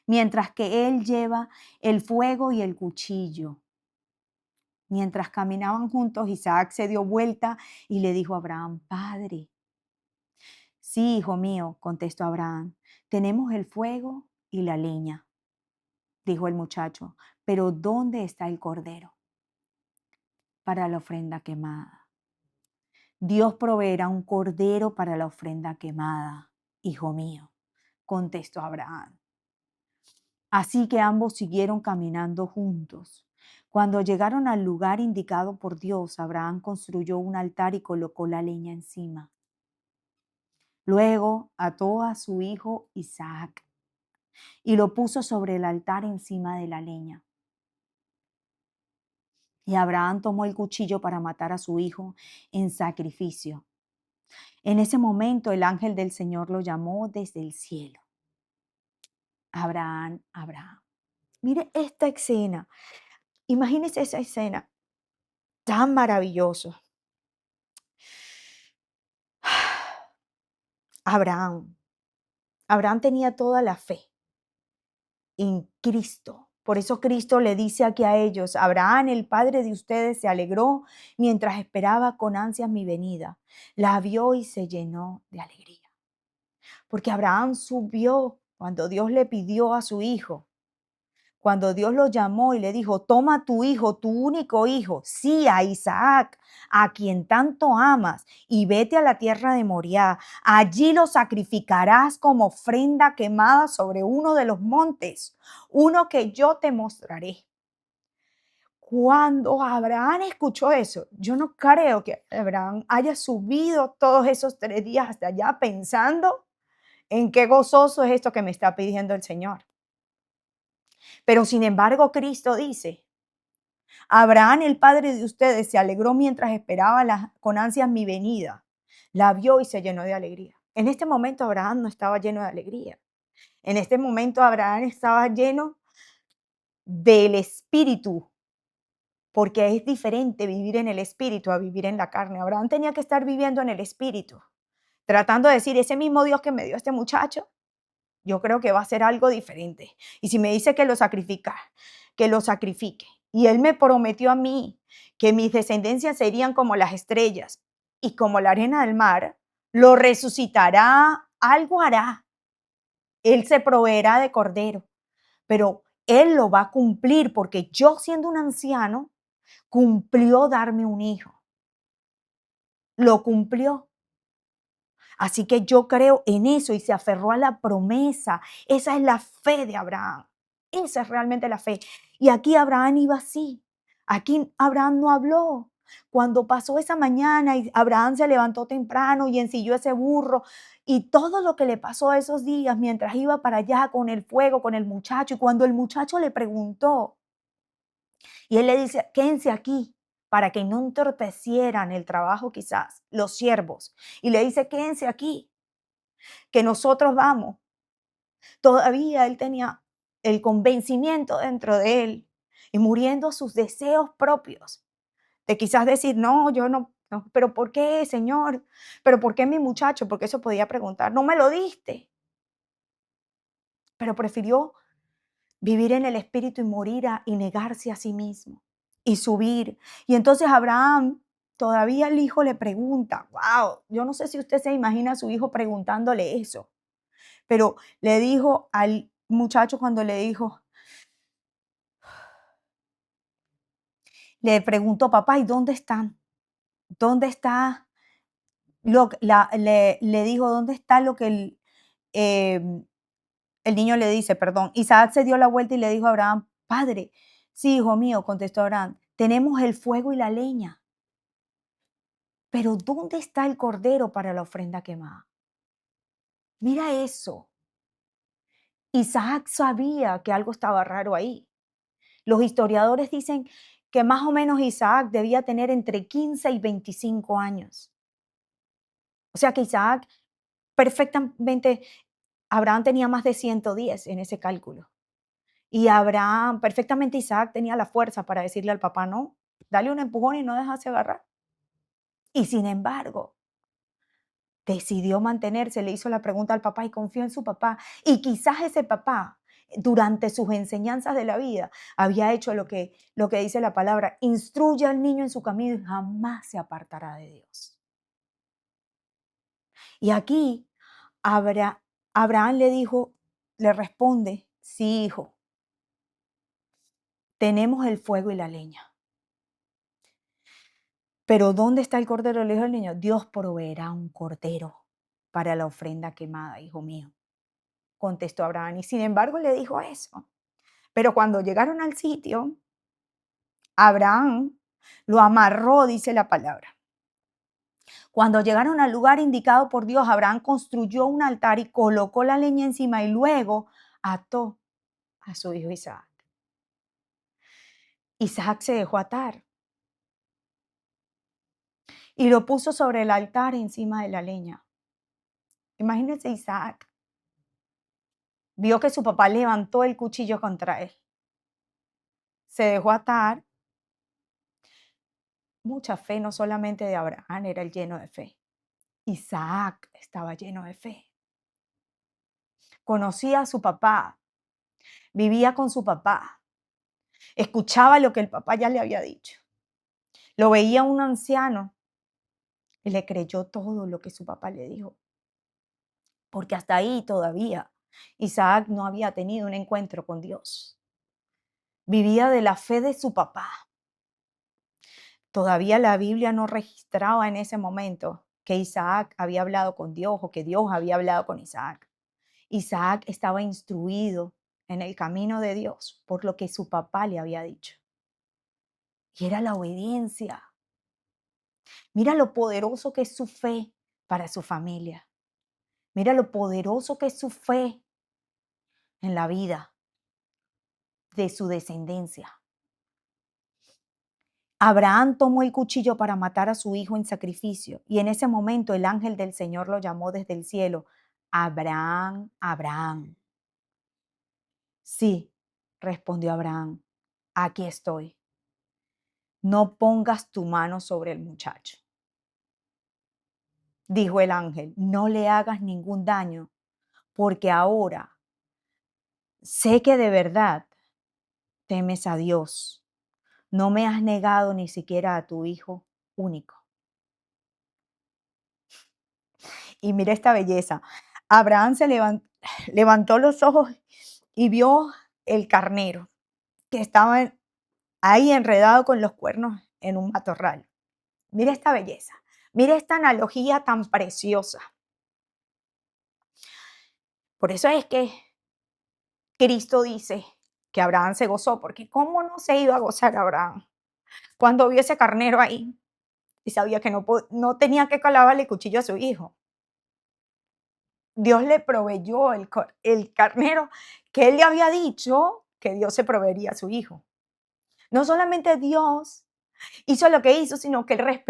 mientras que él lleva el fuego y el cuchillo. Mientras caminaban juntos, Isaac se dio vuelta y le dijo a Abraham, Padre, Sí, hijo mío, contestó Abraham, tenemos el fuego y la leña, dijo el muchacho, pero ¿dónde está el cordero para la ofrenda quemada? Dios proveerá un cordero para la ofrenda quemada, hijo mío, contestó Abraham. Así que ambos siguieron caminando juntos. Cuando llegaron al lugar indicado por Dios, Abraham construyó un altar y colocó la leña encima. Luego ató a su hijo Isaac y lo puso sobre el altar encima de la leña. Y Abraham tomó el cuchillo para matar a su hijo en sacrificio. En ese momento el ángel del Señor lo llamó desde el cielo. Abraham, Abraham. Mire esta escena. Imagínese esa escena tan maravillosa. Abraham. Abraham tenía toda la fe en Cristo. Por eso Cristo le dice aquí a ellos, Abraham, el padre de ustedes, se alegró mientras esperaba con ansias mi venida. La vio y se llenó de alegría. Porque Abraham subió cuando Dios le pidió a su hijo. Cuando Dios lo llamó y le dijo, toma tu hijo, tu único hijo, sí, a Isaac, a quien tanto amas, y vete a la tierra de Moriah. Allí lo sacrificarás como ofrenda quemada sobre uno de los montes, uno que yo te mostraré. Cuando Abraham escuchó eso, yo no creo que Abraham haya subido todos esos 3 días hasta allá pensando en qué gozoso es esto que me está pidiendo el Señor. Pero sin embargo, Cristo dice, Abraham, el padre de ustedes, se alegró mientras esperaba con ansias mi venida. La vio y se llenó de alegría. En este momento Abraham no estaba lleno de alegría. En este momento Abraham estaba lleno del espíritu, porque es diferente vivir en el espíritu a vivir en la carne. Abraham tenía que estar viviendo en el espíritu, tratando de decir, ese mismo Dios que me dio este muchacho, yo creo que va a ser algo diferente. Y si me dice que lo sacrifica, que lo sacrifique. Y él me prometió a mí que mis descendencias serían como las estrellas y como la arena del mar, lo resucitará, algo hará. Él se proveerá de cordero, pero él lo va a cumplir porque yo siendo un anciano, cumplió darme un hijo. Lo cumplió. Así que yo creo en eso y se aferró a la promesa. Esa es la fe de Abraham. Esa es realmente la fe. Y aquí Abraham iba así. Aquí Abraham no habló. Cuando pasó esa mañana y Abraham se levantó temprano y ensilló ese burro y todo lo que le pasó esos días mientras iba para allá con el fuego, con el muchacho. Y cuando el muchacho le preguntó y él le dice, quédense aquí para que no entorpecieran el trabajo quizás los siervos. Y le dice, quédense aquí que nosotros vamos. Todavía él tenía el convencimiento dentro de él y muriendo sus deseos propios de quizás decir, no, yo no, no, pero ¿por qué, Señor? ¿Pero por qué mi muchacho? Porque eso podía preguntar, no me lo diste, pero prefirió vivir en el espíritu y morir y negarse a sí mismo y subir. Y entonces Abraham, todavía el hijo le pregunta, wow, yo no sé si usted se imagina a su hijo preguntándole eso. Pero le dijo al muchacho cuando le dijo, le preguntó, papá, ¿y dónde están? ¿Dónde está le dijo, ¿dónde está lo que el niño le dice, perdón? Isaac se dio la vuelta y le dijo a Abraham, padre, sí, hijo mío, contestó Abraham, tenemos el fuego y la leña, pero ¿dónde está el cordero para la ofrenda quemada? Mira eso. Isaac sabía que algo estaba raro ahí. Los historiadores dicen que más o menos Isaac debía tener entre 15 y 25 años. O sea que Isaac perfectamente, Abraham tenía más de 110 en ese cálculo. Y Abraham, perfectamente Isaac tenía la fuerza para decirle al papá, no, dale un empujón y no dejarse agarrar. Y sin embargo, decidió mantenerse, le hizo la pregunta al papá y confió en su papá. Y quizás ese papá, durante sus enseñanzas de la vida, había hecho lo que dice la palabra, instruye al niño en su camino y jamás se apartará de Dios. Y aquí Abra- Abraham le responde, sí, hijo, tenemos el fuego y la leña. Pero ¿dónde está el cordero? Le dijo el niño, Dios proveerá un cordero para la ofrenda quemada, hijo mío. Contestó Abraham, y sin embargo le dijo eso. Pero cuando llegaron al sitio, Abraham lo amarró, dice la palabra. Cuando llegaron al lugar indicado por Dios, Abraham construyó un altar y colocó la leña encima y luego ató a su hijo Isaac. Isaac se dejó atar y lo puso sobre el altar encima de la leña. Imagínense, Isaac vio que su papá levantó el cuchillo contra él. Se dejó atar. Mucha fe, no solamente de Abraham, era el lleno de fe. Isaac estaba lleno de fe. Conocía a su papá, vivía con su papá, escuchaba lo que el papá ya le había dicho. Lo veía un anciano y le creyó todo lo que su papá le dijo. Porque hasta ahí todavía Isaac no había tenido un encuentro con Dios. Vivía de la fe de su papá. Todavía la Biblia no registraba en ese momento que Isaac había hablado con Dios o que Dios había hablado con Isaac. Isaac estaba instruido en el camino de Dios por lo que su papá le había dicho. Y era la obediencia. Mira lo poderoso que es su fe para su familia. Mira lo poderoso que es su fe en la vida de su descendencia. Abraham tomó el cuchillo para matar a su hijo en sacrificio y en ese momento el ángel del Señor lo llamó desde el cielo, Abraham, Abraham. Sí, respondió Abraham, aquí estoy. No pongas tu mano sobre el muchacho. Dijo el ángel, no le hagas ningún daño, porque ahora sé que de verdad temes a Dios. No me has negado ni siquiera a tu hijo único. Y mira esta belleza. Abraham se levantó los ojos y vio el carnero que estaba ahí enredado con los cuernos en un matorral. Mira esta belleza. Mira esta analogía tan preciosa. Por eso es que Cristo dice que Abraham se gozó, porque ¿cómo no se iba a gozar Abraham cuando vio ese carnero ahí y sabía que no tenía que clavarle el cuchillo a su hijo? Dios le proveyó el carnero que él le había dicho que Dios se proveería a su hijo. No solamente Dios hizo lo que hizo, sino que él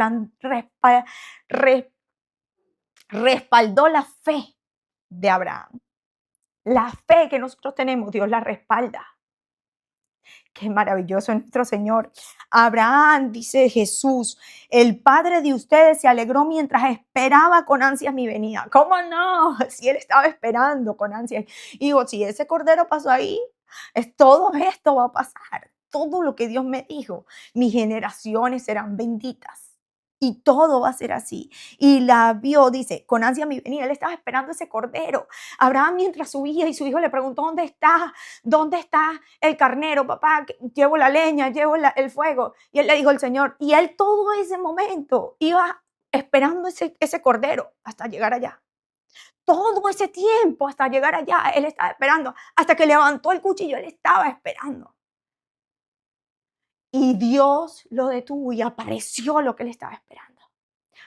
respaldó la fe de Abraham. La fe que nosotros tenemos, Dios la respalda. Qué maravilloso es nuestro Señor. Abraham, dice Jesús, el padre de ustedes se alegró mientras esperaba con ansias mi venida. ¿Cómo no? Si él estaba esperando con ansias. Y digo, si ese cordero pasó ahí, todo esto va a pasar. Todo lo que Dios me dijo, mis generaciones serán benditas. Y todo va a ser así. Y la vio, dice, con ansia mi venida. Él estaba esperando ese cordero. Abraham mientras subía y su hijo le preguntó, ¿dónde está? ¿Dónde está el carnero, papá? Llevo la leña, llevo el fuego. Y él le dijo al Señor. Y él todo ese momento iba esperando ese cordero hasta llegar allá. Todo ese tiempo hasta llegar allá, él estaba esperando. Hasta que levantó el cuchillo, él estaba esperando. Y Dios lo detuvo y apareció lo que él estaba esperando.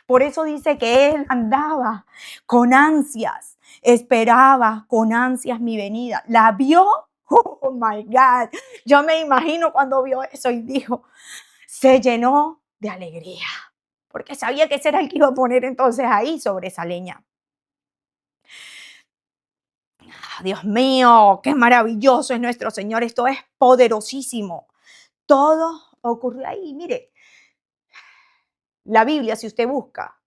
Por eso dice que él andaba con ansias, esperaba con ansias mi venida. ¿La vio? Oh my God. Yo me imagino cuando vio eso y dijo, se llenó de alegría, porque sabía que ese era el que iba a poner entonces ahí sobre esa leña. Dios mío, qué maravilloso es nuestro Señor. Esto es poderosísimo. Todo ocurrió ahí. Mire, la Biblia, si usted busca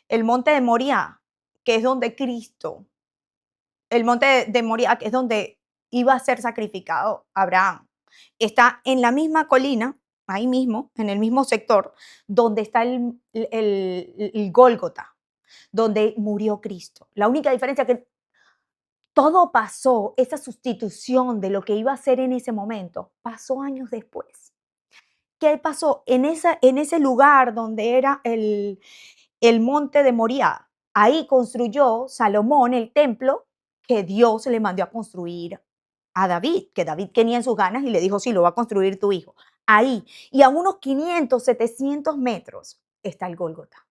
el monte de Moriah, que es donde Cristo, el monte de Moriah, que es donde iba a ser sacrificado Abraham, está en la misma colina, ahí mismo, en el mismo sector, donde está el Gólgota. donde murió Cristo. La única diferencia es que todo pasó, esa sustitución de lo que iba a ser en ese momento, pasó años después. ¿Qué pasó? En ese lugar donde era el monte de Moriah, ahí construyó Salomón el templo que Dios le mandó a construir a David, que David tenía en sus ganas y le dijo, sí, lo va a construir tu hijo. Ahí, y a unos 500, 700 metros está el Gólgota,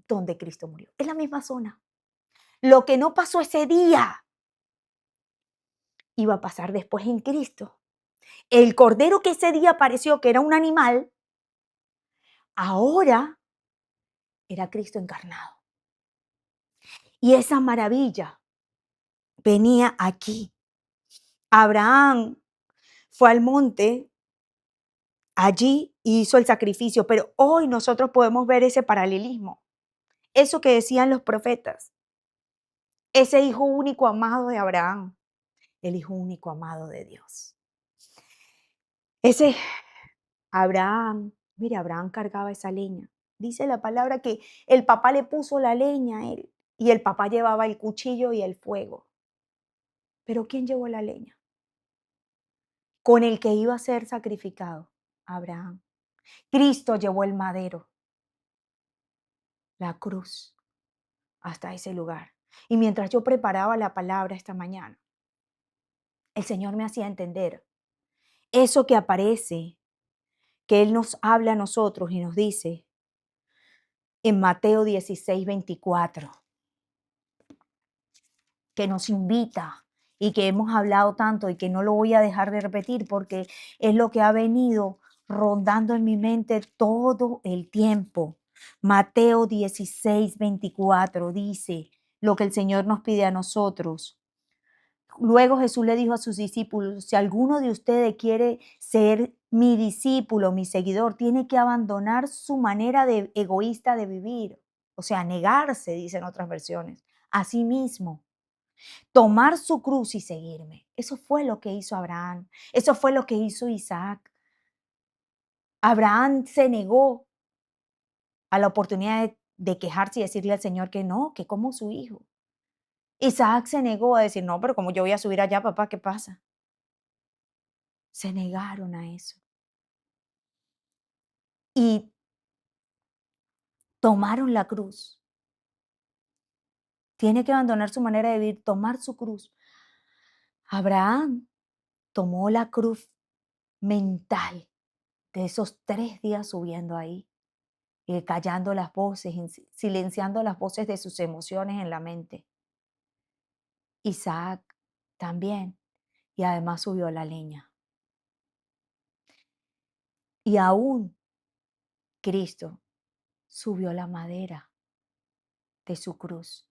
donde Cristo murió. Es la misma zona. Lo que no pasó ese día iba a pasar después en Cristo. El cordero que ese día pareció que era un animal, ahora era Cristo encarnado. Y esa maravilla venía aquí. Abraham fue al monte, allí hizo el sacrificio, pero hoy nosotros podemos ver ese paralelismo. Eso que decían los profetas, ese hijo único amado de Abraham, el hijo único amado de Dios. Ese Abraham, mire, Abraham cargaba esa leña. Dice la palabra que el papá le puso la leña a él y el papá llevaba el cuchillo y el fuego. Pero ¿quién llevó la leña? Con el que iba a ser sacrificado, Abraham. Cristo llevó el madero, la cruz, hasta ese lugar. Y mientras yo preparaba la palabra esta mañana, el Señor me hacía entender eso que aparece, que Él nos habla a nosotros y nos dice en Mateo 16:24, que nos invita y que hemos hablado tanto y que no lo voy a dejar de repetir porque es lo que ha venido rondando en mi mente todo el tiempo. Mateo 16:24 dice lo que el Señor nos pide a nosotros. Luego Jesús le dijo a sus discípulos, si alguno de ustedes quiere ser mi discípulo, mi seguidor, tiene que abandonar su manera de egoísta de vivir, o sea, negarse, dicen otras versiones, a sí mismo, tomar su cruz y seguirme. Eso fue lo que hizo Abraham, eso fue lo que hizo Isaac. Abraham se negó a la oportunidad de quejarse y decirle al Señor que no, que como su hijo. Isaac se negó a decir, no, pero como yo voy a subir allá, papá, ¿qué pasa? Se negaron a eso y tomaron la cruz. Tiene que abandonar su manera de vivir, tomar su cruz. Abraham tomó la cruz mental de esos 3 días subiendo ahí, callando las voces, silenciando las voces de sus emociones en la mente. Isaac también, y además subió la leña. Y aún Cristo subió la madera de su cruz.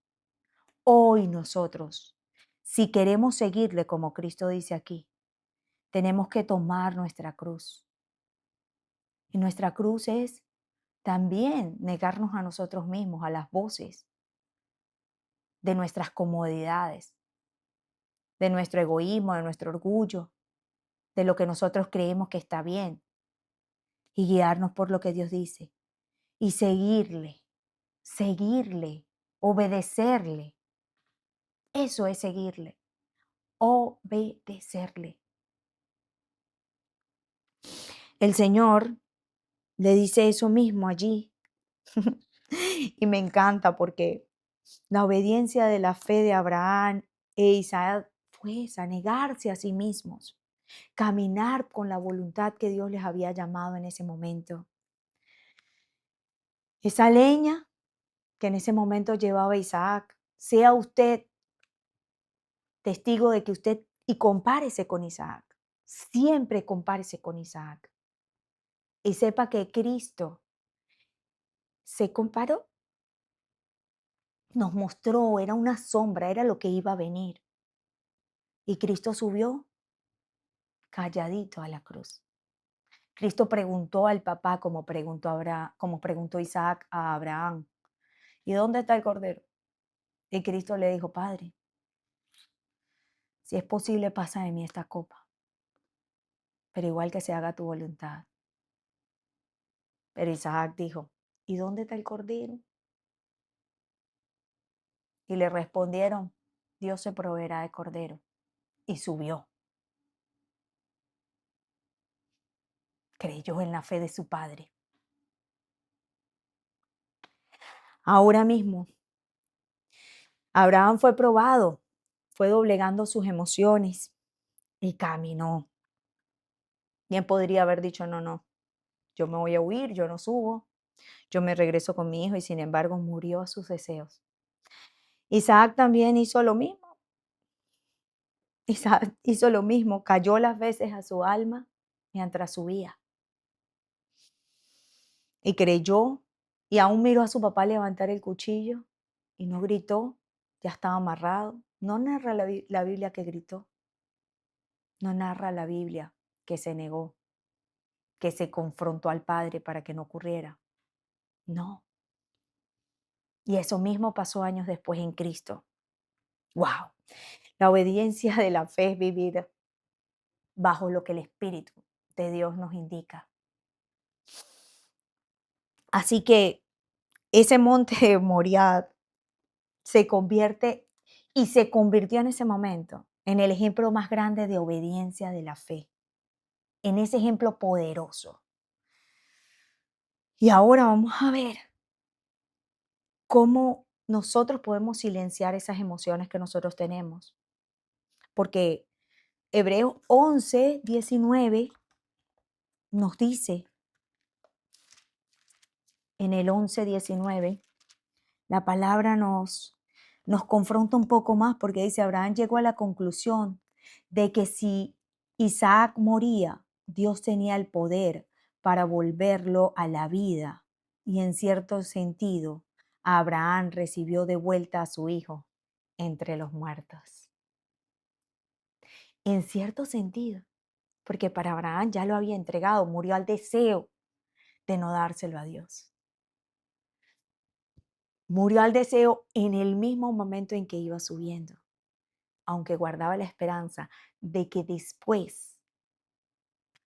Hoy nosotros, si queremos seguirle como Cristo dice aquí, tenemos que tomar nuestra cruz. Y nuestra cruz es también negarnos a nosotros mismos, a las voces de nuestras comodidades, de nuestro egoísmo, de nuestro orgullo, de lo que nosotros creemos que está bien y guiarnos por lo que Dios dice y seguirle, obedecerle. Eso es seguirle, obedecerle. El Señor le dice eso mismo allí. Y me encanta porque la obediencia de la fe de Abraham e Isaac fue esa, negarse a sí mismos, caminar con la voluntad que Dios les había llamado en ese momento. Esa leña que en ese momento llevaba Isaac, sea usted testigo de que usted y compárese con Isaac, siempre compárese con Isaac y sepa que Cristo se comparó, nos mostró, era una sombra, era lo que iba a venir. Y Cristo subió calladito a la cruz. Cristo preguntó al papá como preguntó, como preguntó Isaac a Abraham, ¿y dónde está el cordero? Y Cristo le dijo, Padre, si es posible, pasa de mí esta copa, pero igual que se haga tu voluntad. Pero Isaac dijo, ¿y dónde está el cordero? Y le respondieron, Dios se proveerá de cordero. Y subió, creyó en la fe de su padre. Ahora mismo, Abraham fue probado, fue doblegando sus emociones y caminó. Bien podría haber dicho, no, no, yo me voy a huir, yo no subo, yo me regreso con mi hijo y sin embargo murió a sus deseos. Isaac también hizo lo mismo. Isaac hizo lo mismo, cayó las veces a su alma mientras subía y creyó y aún miró a su papá levantar el cuchillo y no gritó, ya estaba amarrado. No narra la Biblia que gritó, no narra la Biblia que se negó, que se confrontó al Padre para que no ocurriera. No. Y eso mismo pasó años después en Cristo. ¡Wow! La obediencia de la fe es vivir bajo lo que el Espíritu de Dios nos indica. Así que ese monte de Moriah se convierte y se convirtió en ese momento en el ejemplo más grande de obediencia de la fe, en ese ejemplo poderoso. Y ahora vamos a ver cómo nosotros podemos silenciar esas emociones que nosotros tenemos. Porque Hebreos 11:19 nos dice, en el 11:19, la palabra nos confronta un poco más porque dice, Abraham llegó a la conclusión de que si Isaac moría, Dios tenía el poder para volverlo a la vida. Y en cierto sentido, Abraham recibió de vuelta a su hijo entre los muertos. En cierto sentido, porque para Abraham ya lo había entregado, murió al deseo de no dárselo a Dios. Murió al deseo en el mismo momento en que iba subiendo, aunque guardaba la esperanza de que después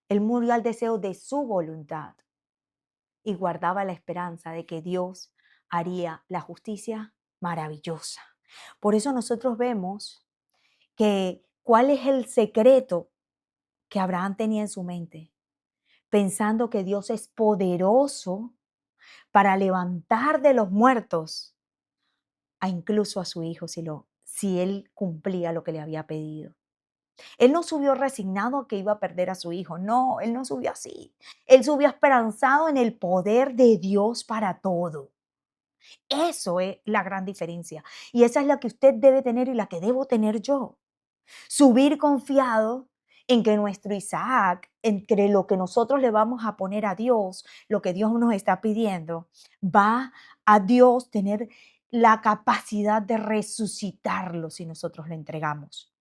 él murió al deseo de su voluntad y guardaba la esperanza de que Dios haría la justicia maravillosa. Por eso nosotros vemos que cuál es el secreto que Abraham tenía en su mente, pensando que Dios es poderoso para levantar de los muertos a incluso a su hijo si él cumplía lo que le había pedido. Él no subió resignado a que iba a perder a su hijo. No, él no subió así. Él subió esperanzado en el poder de Dios para todo. Eso es la gran diferencia. Y esa es la que usted debe tener y la que debo tener yo. Subir confiado en que nuestro Isaac, entre lo que nosotros le vamos a poner a Dios, lo que Dios nos está pidiendo, va a Dios tener la capacidad de resucitarlo si nosotros le entregamos.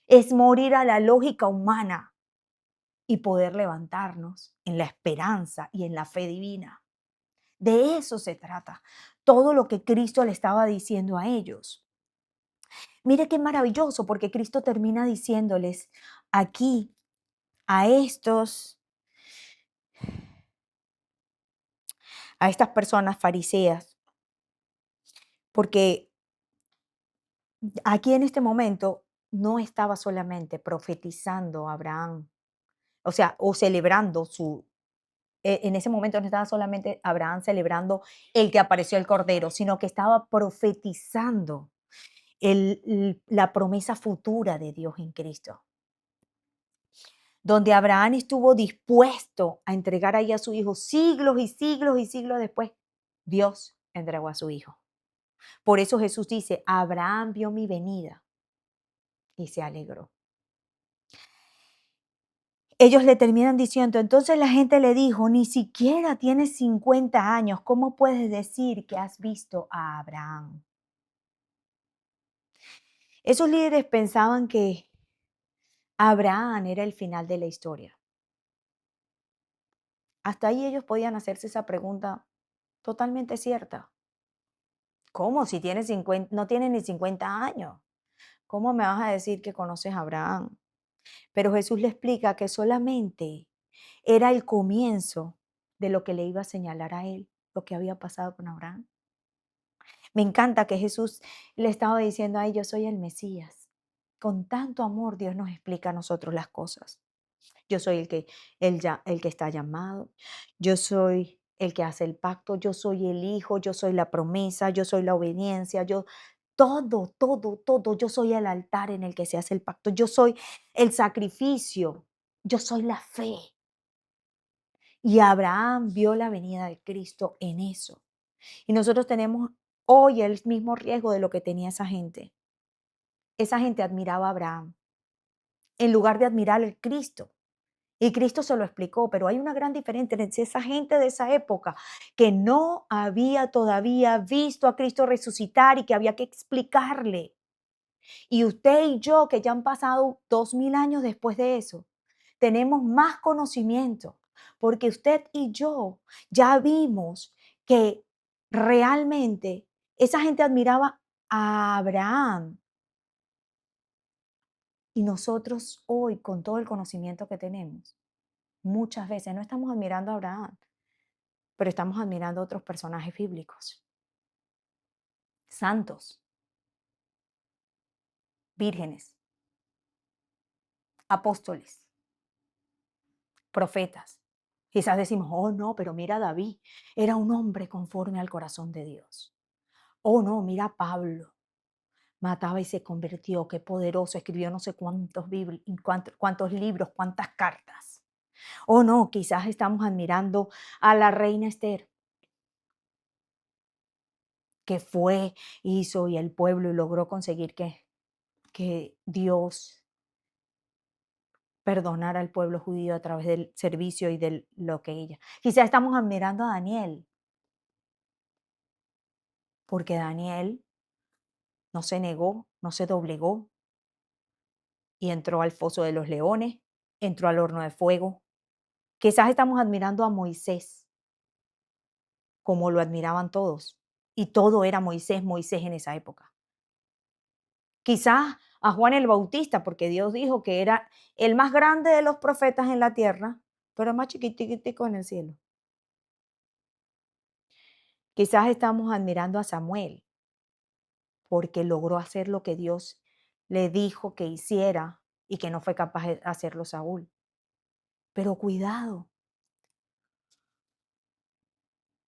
Es morir a la lógica humana y poder levantarnos en la esperanza y en la fe divina. De eso se trata. Todo lo que Cristo le estaba diciendo a ellos. Mire qué maravilloso, porque Cristo termina diciéndoles aquí a estas personas fariseas, porque aquí en este momento no estaba solamente profetizando a Abraham, o sea, o celebrando en ese momento no estaba solamente Abraham celebrando el que apareció el Cordero, sino que estaba profetizando la promesa futura de Dios en Cristo, donde Abraham estuvo dispuesto a entregar ahí a su hijo siglos y siglos y siglos después, Dios entregó a su hijo. Por eso Jesús dice, Abraham vio mi venida y se alegró. Ellos le terminan diciendo, entonces la gente le dijo, ni siquiera tienes 50 años, ¿cómo puedes decir que has visto a Abraham? Esos líderes pensaban que Abraham era el final de la historia. Hasta ahí ellos podían hacerse esa pregunta totalmente cierta. ¿Cómo? Si tienes 50, no tienes ni 50 años. ¿Cómo me vas a decir que conoces a Abraham? Pero Jesús le explica que solamente era el comienzo de lo que le iba a señalar a él, lo que había pasado con Abraham. Me encanta que Jesús le estaba diciendo a ellos, soy el Mesías. Con tanto amor Dios nos explica a nosotros las cosas. Yo soy el que está llamado, yo soy el que hace el pacto, yo soy el hijo, yo soy la promesa, yo soy la obediencia, yo todo, todo, todo, yo soy el altar en el que se hace el pacto, yo soy el sacrificio, yo soy la fe. Y Abraham vio la venida de Cristo en eso. Y nosotros tenemos hoy el mismo riesgo de lo que tenía esa gente. Esa gente admiraba a Abraham en lugar de admirar al Cristo. Y Cristo se lo explicó, pero hay una gran diferencia entre esa gente de esa época que no había todavía visto a Cristo resucitar y que había que explicarle. Y usted y yo, que ya han pasado 2000 años después de eso, tenemos más conocimiento, porque usted y yo ya vimos que realmente esa gente admiraba a Abraham. Y nosotros hoy, con todo el conocimiento que tenemos, muchas veces no estamos admirando a Abraham, pero estamos admirando a otros personajes bíblicos, santos, vírgenes, apóstoles, profetas. Quizás decimos, oh no, pero mira a David, era un hombre conforme al corazón de Dios. Oh no, mira a Pablo, mataba y se convirtió, qué poderoso, escribió no sé cuántos libros, cuántas cartas. Oh no, quizás estamos admirando a la reina Esther, que fue, hizo y el pueblo y logró conseguir que Dios perdonar al pueblo judío a través del servicio y de lo que ella. Quizá estamos admirando a Daniel, porque Daniel no se negó, no se doblegó y entró al foso de los leones, entró al horno de fuego. Quizás estamos admirando a Moisés, como lo admiraban todos, y todo era Moisés, Moisés en esa época. Quizás a Juan el Bautista, porque Dios dijo que era el más grande de los profetas en la tierra, pero más chiquitico en el cielo. Quizás estamos admirando a Samuel, porque logró hacer lo que Dios le dijo que hiciera y que no fue capaz de hacerlo Saúl. Pero cuidado,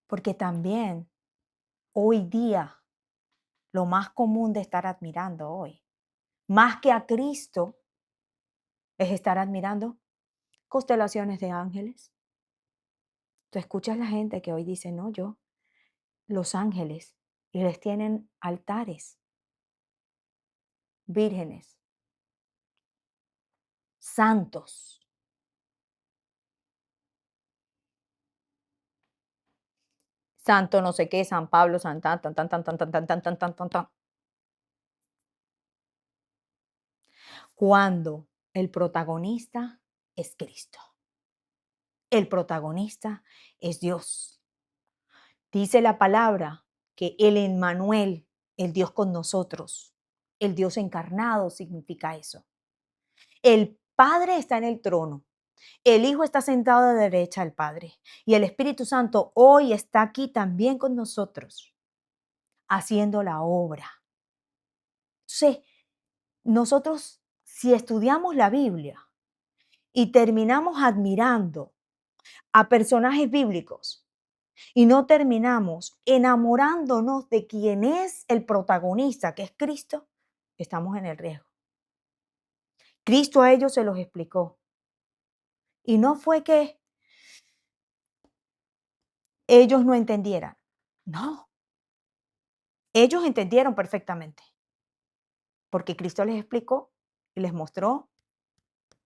porque también hoy día lo más común de estar admirando hoy, más que a Cristo, es estar admirando constelaciones de ángeles. Tú escuchas la gente que hoy dice, no, yo, los ángeles, y les tienen altares, vírgenes, santos. Santo no sé qué, San Pablo, San tan, tan, tan, tan, tan, tan, tan, tan, tan, tan, tan, tan. Cuando el protagonista es Cristo. El protagonista es Dios. Dice la palabra que el Emmanuel, el Dios con nosotros, el Dios encarnado significa eso. El Padre está en el trono, el Hijo está sentado a la derecha del Padre y el Espíritu Santo hoy está aquí también con nosotros, haciendo la obra. Entonces, nosotros, si estudiamos la Biblia y terminamos admirando a personajes bíblicos y no terminamos enamorándonos de quién es el protagonista, que es Cristo, estamos en el riesgo. Cristo a ellos se los explicó. Y no fue que ellos no entendieran. No, ellos entendieron perfectamente, porque Cristo les explicó y les mostró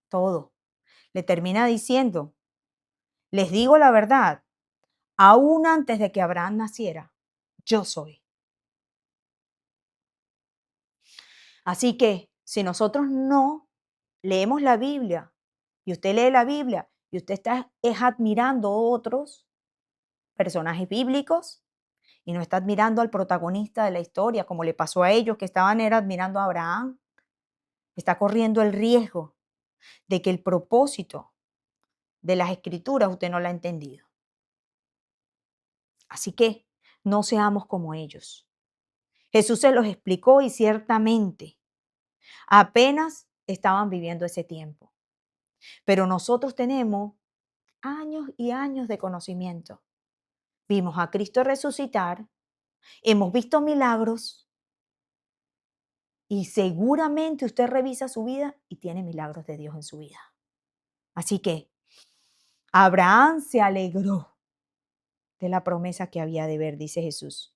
todo. Le termina diciendo, les digo la verdad, aún antes de que Abraham naciera, yo soy. Así que si nosotros no leemos la Biblia y usted lee la Biblia y usted está admirando a otros personajes bíblicos y no está admirando al protagonista de la historia, como le pasó a ellos que era admirando a Abraham, está corriendo el riesgo de que el propósito de las escrituras usted no lo ha entendido. Así que no seamos como ellos. Jesús se los explicó y ciertamente apenas estaban viviendo ese tiempo. Pero nosotros tenemos años y años de conocimiento. Vimos a Cristo resucitar, hemos visto milagros y seguramente usted revisa su vida y tiene milagros de Dios en su vida. Así que Abraham se alegró de la promesa que había de ver, dice Jesús.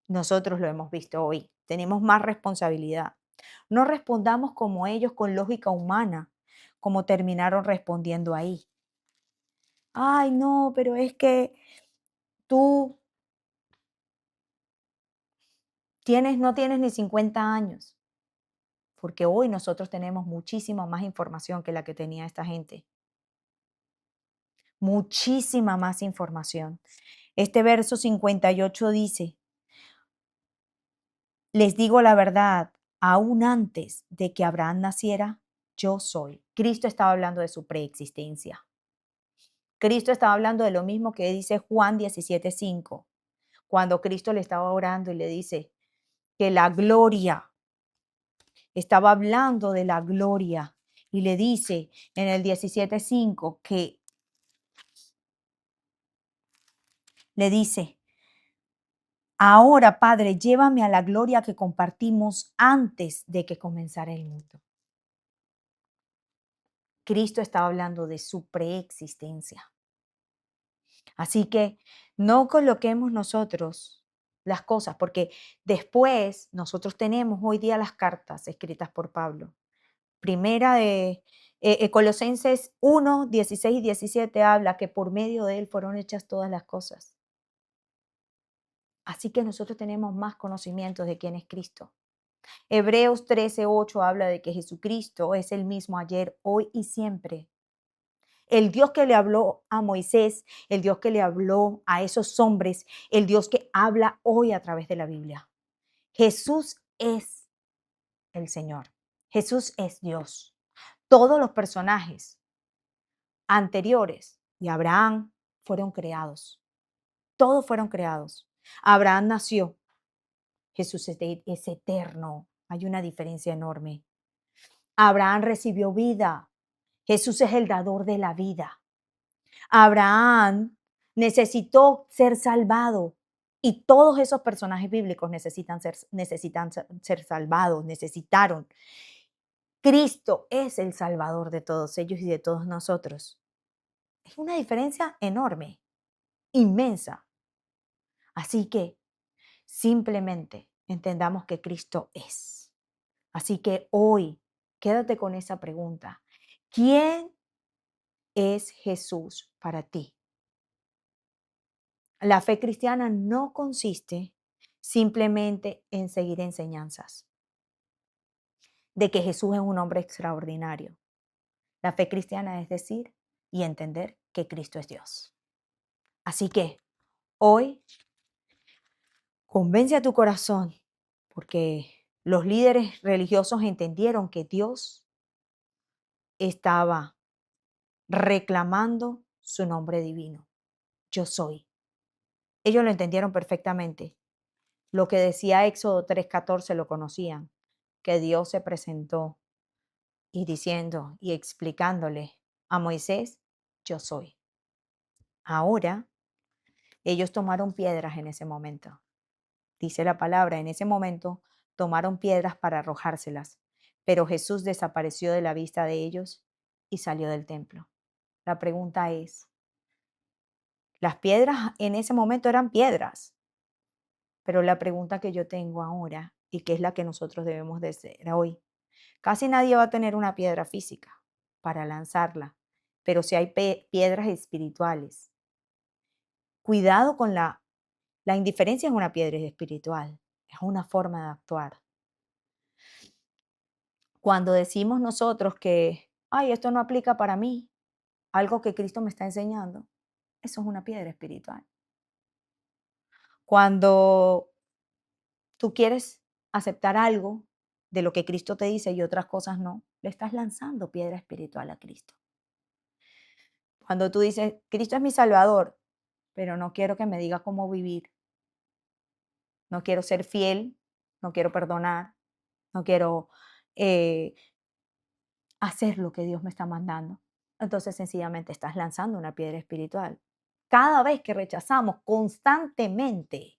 Nosotros lo hemos visto hoy. Tenemos más responsabilidad. No respondamos como ellos con lógica humana, como terminaron respondiendo ahí. Ay, no, pero es que tú no tienes ni 50 años, porque hoy nosotros tenemos muchísima más información que la que tenía esta gente. Muchísima más información. Este verso 58 dice, les digo la verdad, aún antes de que Abraham naciera, yo soy. Cristo estaba hablando de su preexistencia. Cristo estaba hablando de lo mismo que dice Juan 17:5, cuando Cristo le estaba orando y le dice que la gloria, estaba hablando de la gloria y le dice en el 17:5 que le dice, ahora Padre, llévame a la gloria que compartimos antes de que comenzara el mundo. Cristo estaba hablando de su preexistencia. Así que no coloquemos nosotros las cosas, porque después nosotros tenemos hoy día las cartas escritas por Pablo. Primera de Colosenses 1, 16 y 17 habla que por medio de él fueron hechas todas las cosas. Así que nosotros tenemos más conocimientos de quién es Cristo. Hebreos 13, 8 habla de que Jesucristo es el mismo ayer, hoy y siempre. El Dios que le habló a Moisés, el Dios que le habló a esos hombres, el Dios que habla hoy a través de la Biblia. Jesús es el Señor. Jesús es Dios. Todos los personajes anteriores de Abraham fueron creados. Todos fueron creados. Abraham nació. Jesús es eterno. Hay una diferencia enorme. Abraham recibió vida. Jesús es el dador de la vida. Abraham necesitó ser salvado y todos esos personajes bíblicos necesitan ser salvados, necesitaron. Cristo es el Salvador de todos ellos y de todos nosotros. Es una diferencia enorme, inmensa. Así que simplemente entendamos que Cristo es. Así que hoy quédate con esa pregunta. ¿Quién es Jesús para ti? La fe cristiana no consiste simplemente en seguir enseñanzas de que Jesús es un hombre extraordinario. La fe cristiana es decir y entender que Cristo es Dios. Así que hoy convence a tu corazón porque los líderes religiosos entendieron que Dios estaba reclamando su nombre divino. Yo soy. Ellos lo entendieron perfectamente. Lo que decía Éxodo 3:14 lo conocían, que Dios se presentó y diciendo y explicándole a Moisés, yo soy. Ahora, ellos tomaron piedras en ese momento. Dice la palabra, en ese momento tomaron piedras para arrojárselas, pero Jesús desapareció de la vista de ellos y salió del templo. La pregunta es, las piedras en ese momento eran piedras, pero la pregunta que yo tengo ahora y que es la que nosotros debemos de hacer hoy, casi nadie va a tener una piedra física para lanzarla, pero si hay piedras espirituales. Cuidado con la indiferencia, es una piedra espiritual, es una forma de actuar. Cuando decimos nosotros que, ay, esto no aplica para mí, algo que Cristo me está enseñando, eso es una piedra espiritual. Cuando tú quieres aceptar algo de lo que Cristo te dice y otras cosas no, le estás lanzando piedra espiritual a Cristo. Cuando tú dices, Cristo es mi Salvador, pero no quiero que me diga cómo vivir, no quiero ser fiel no quiero perdonar, no quiero eh, hacer lo que Dios me está mandando. Entonces sencillamente estás lanzando una piedra espiritual. Cada vez que rechazamos constantemente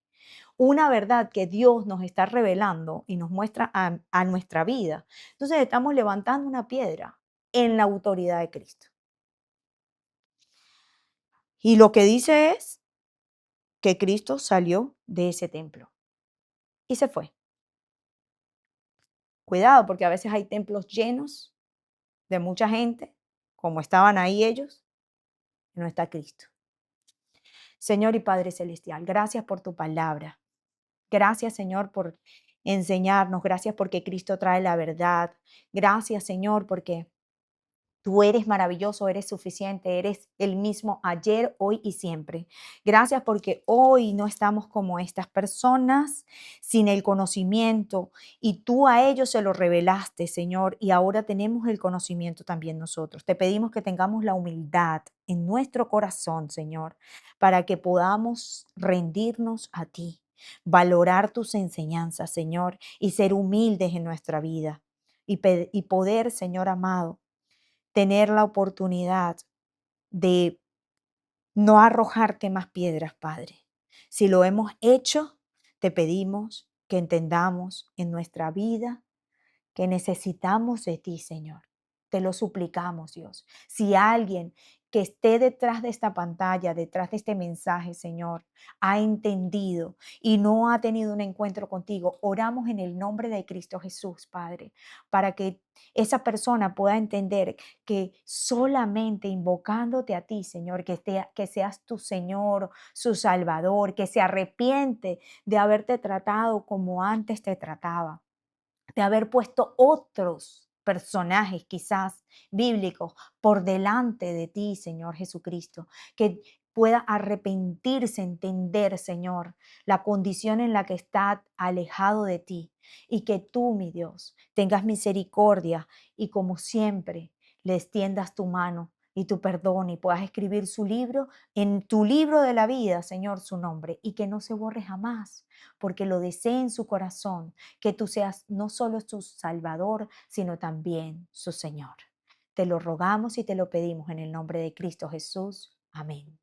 una verdad que Dios nos está revelando y nos muestra a nuestra vida, entonces estamos levantando una piedra en la autoridad de Cristo. Y lo que dice es que Cristo salió de ese templo y se fue. Cuidado, porque a veces hay templos llenos de mucha gente, como estaban ahí ellos, y no está Cristo. Señor y Padre Celestial, gracias por tu palabra. Gracias, Señor, por enseñarnos. Gracias porque Cristo trae la verdad. Gracias, Señor, porque tú eres maravilloso, eres suficiente, eres el mismo ayer, hoy y siempre. Gracias porque hoy no estamos como estas personas sin el conocimiento y tú a ellos se lo revelaste, Señor, y ahora tenemos el conocimiento también nosotros. Te pedimos que tengamos la humildad en nuestro corazón, Señor, para que podamos rendirnos a ti, valorar tus enseñanzas, Señor, y ser humildes en nuestra vida y poder, Señor amado, tener la oportunidad de no arrojarte más piedras, Padre. Si lo hemos hecho, te pedimos que entendamos en nuestra vida que necesitamos de ti, Señor. Te lo suplicamos, Dios. Si alguien que esté detrás de esta pantalla, detrás de este mensaje, Señor, ha entendido y no ha tenido un encuentro contigo, oramos en el nombre de Cristo Jesús, Padre, para que esa persona pueda entender que solamente invocándote a ti, Señor, que seas tu Señor, su Salvador, que se arrepiente de haberte tratado como antes te trataba, de haber puesto otros personajes quizás bíblicos por delante de ti, Señor Jesucristo, que pueda arrepentirse, entender, Señor, la condición en la que está alejado de ti y que tú, mi Dios, tengas misericordia y como siempre le extiendas tu mano y tu perdón y puedas escribir su libro en tu libro de la vida, Señor, su nombre y que no se borre jamás, porque lo desee en su corazón que tú seas no solo su Salvador, sino también su Señor. Te lo rogamos y te lo pedimos en el nombre de Cristo Jesús. Amén.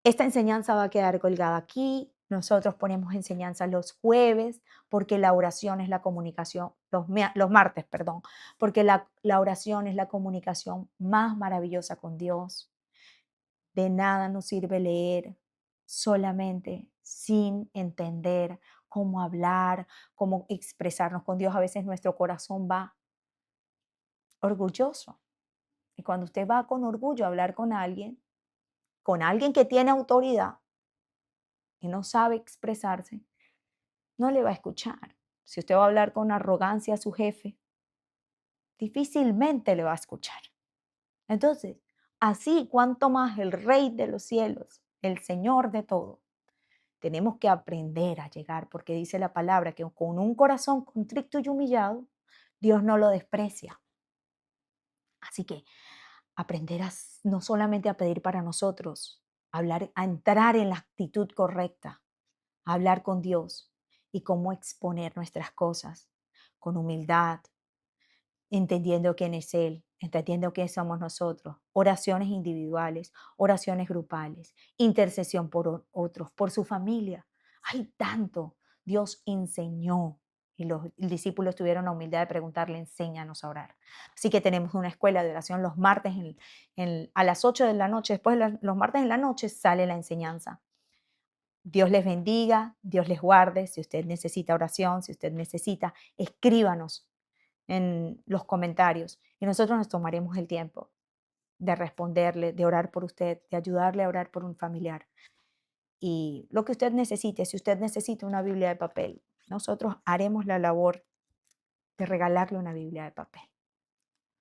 Esta enseñanza va a quedar colgada aquí. Nosotros ponemos enseñanza los jueves porque la oración es la comunicación, los martes, perdón, porque la oración es la comunicación más maravillosa con Dios. De nada nos sirve leer solamente sin entender cómo hablar, cómo expresarnos con Dios. A veces nuestro corazón va orgulloso. Y cuando usted va con orgullo a hablar con alguien que tiene autoridad y no sabe expresarse, no le va a escuchar. Si usted va a hablar con arrogancia a su jefe, difícilmente le va a escuchar. Entonces, así, cuanto más el Rey de los cielos, el Señor de todo, tenemos que aprender a llegar, porque dice la palabra que con un corazón contrito y humillado, Dios no lo desprecia. Así que aprender no solamente a pedir para nosotros, a entrar en la actitud correcta, a hablar con Dios y cómo exponer nuestras cosas con humildad, entendiendo quién es Él, entendiendo quién somos nosotros, oraciones individuales, oraciones grupales, intercesión por otros, por su familia. Hay tanto. Dios enseñó y los discípulos tuvieron la humildad de preguntarle, enséñanos a orar. Así que tenemos una escuela de oración los martes a las 8 de la noche. Después de los martes en la noche sale la enseñanza. Dios les bendiga, Dios les guarde. Si usted necesita oración, si usted necesita, escríbanos en los comentarios y nosotros nos tomaremos el tiempo de responderle, de orar por usted, de ayudarle a orar por un familiar. Y lo que usted necesite, si usted necesita una Biblia de papel, nosotros haremos la labor de regalarle una Biblia de papel.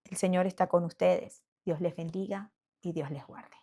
El Señor está con ustedes. Dios les bendiga y Dios les guarde.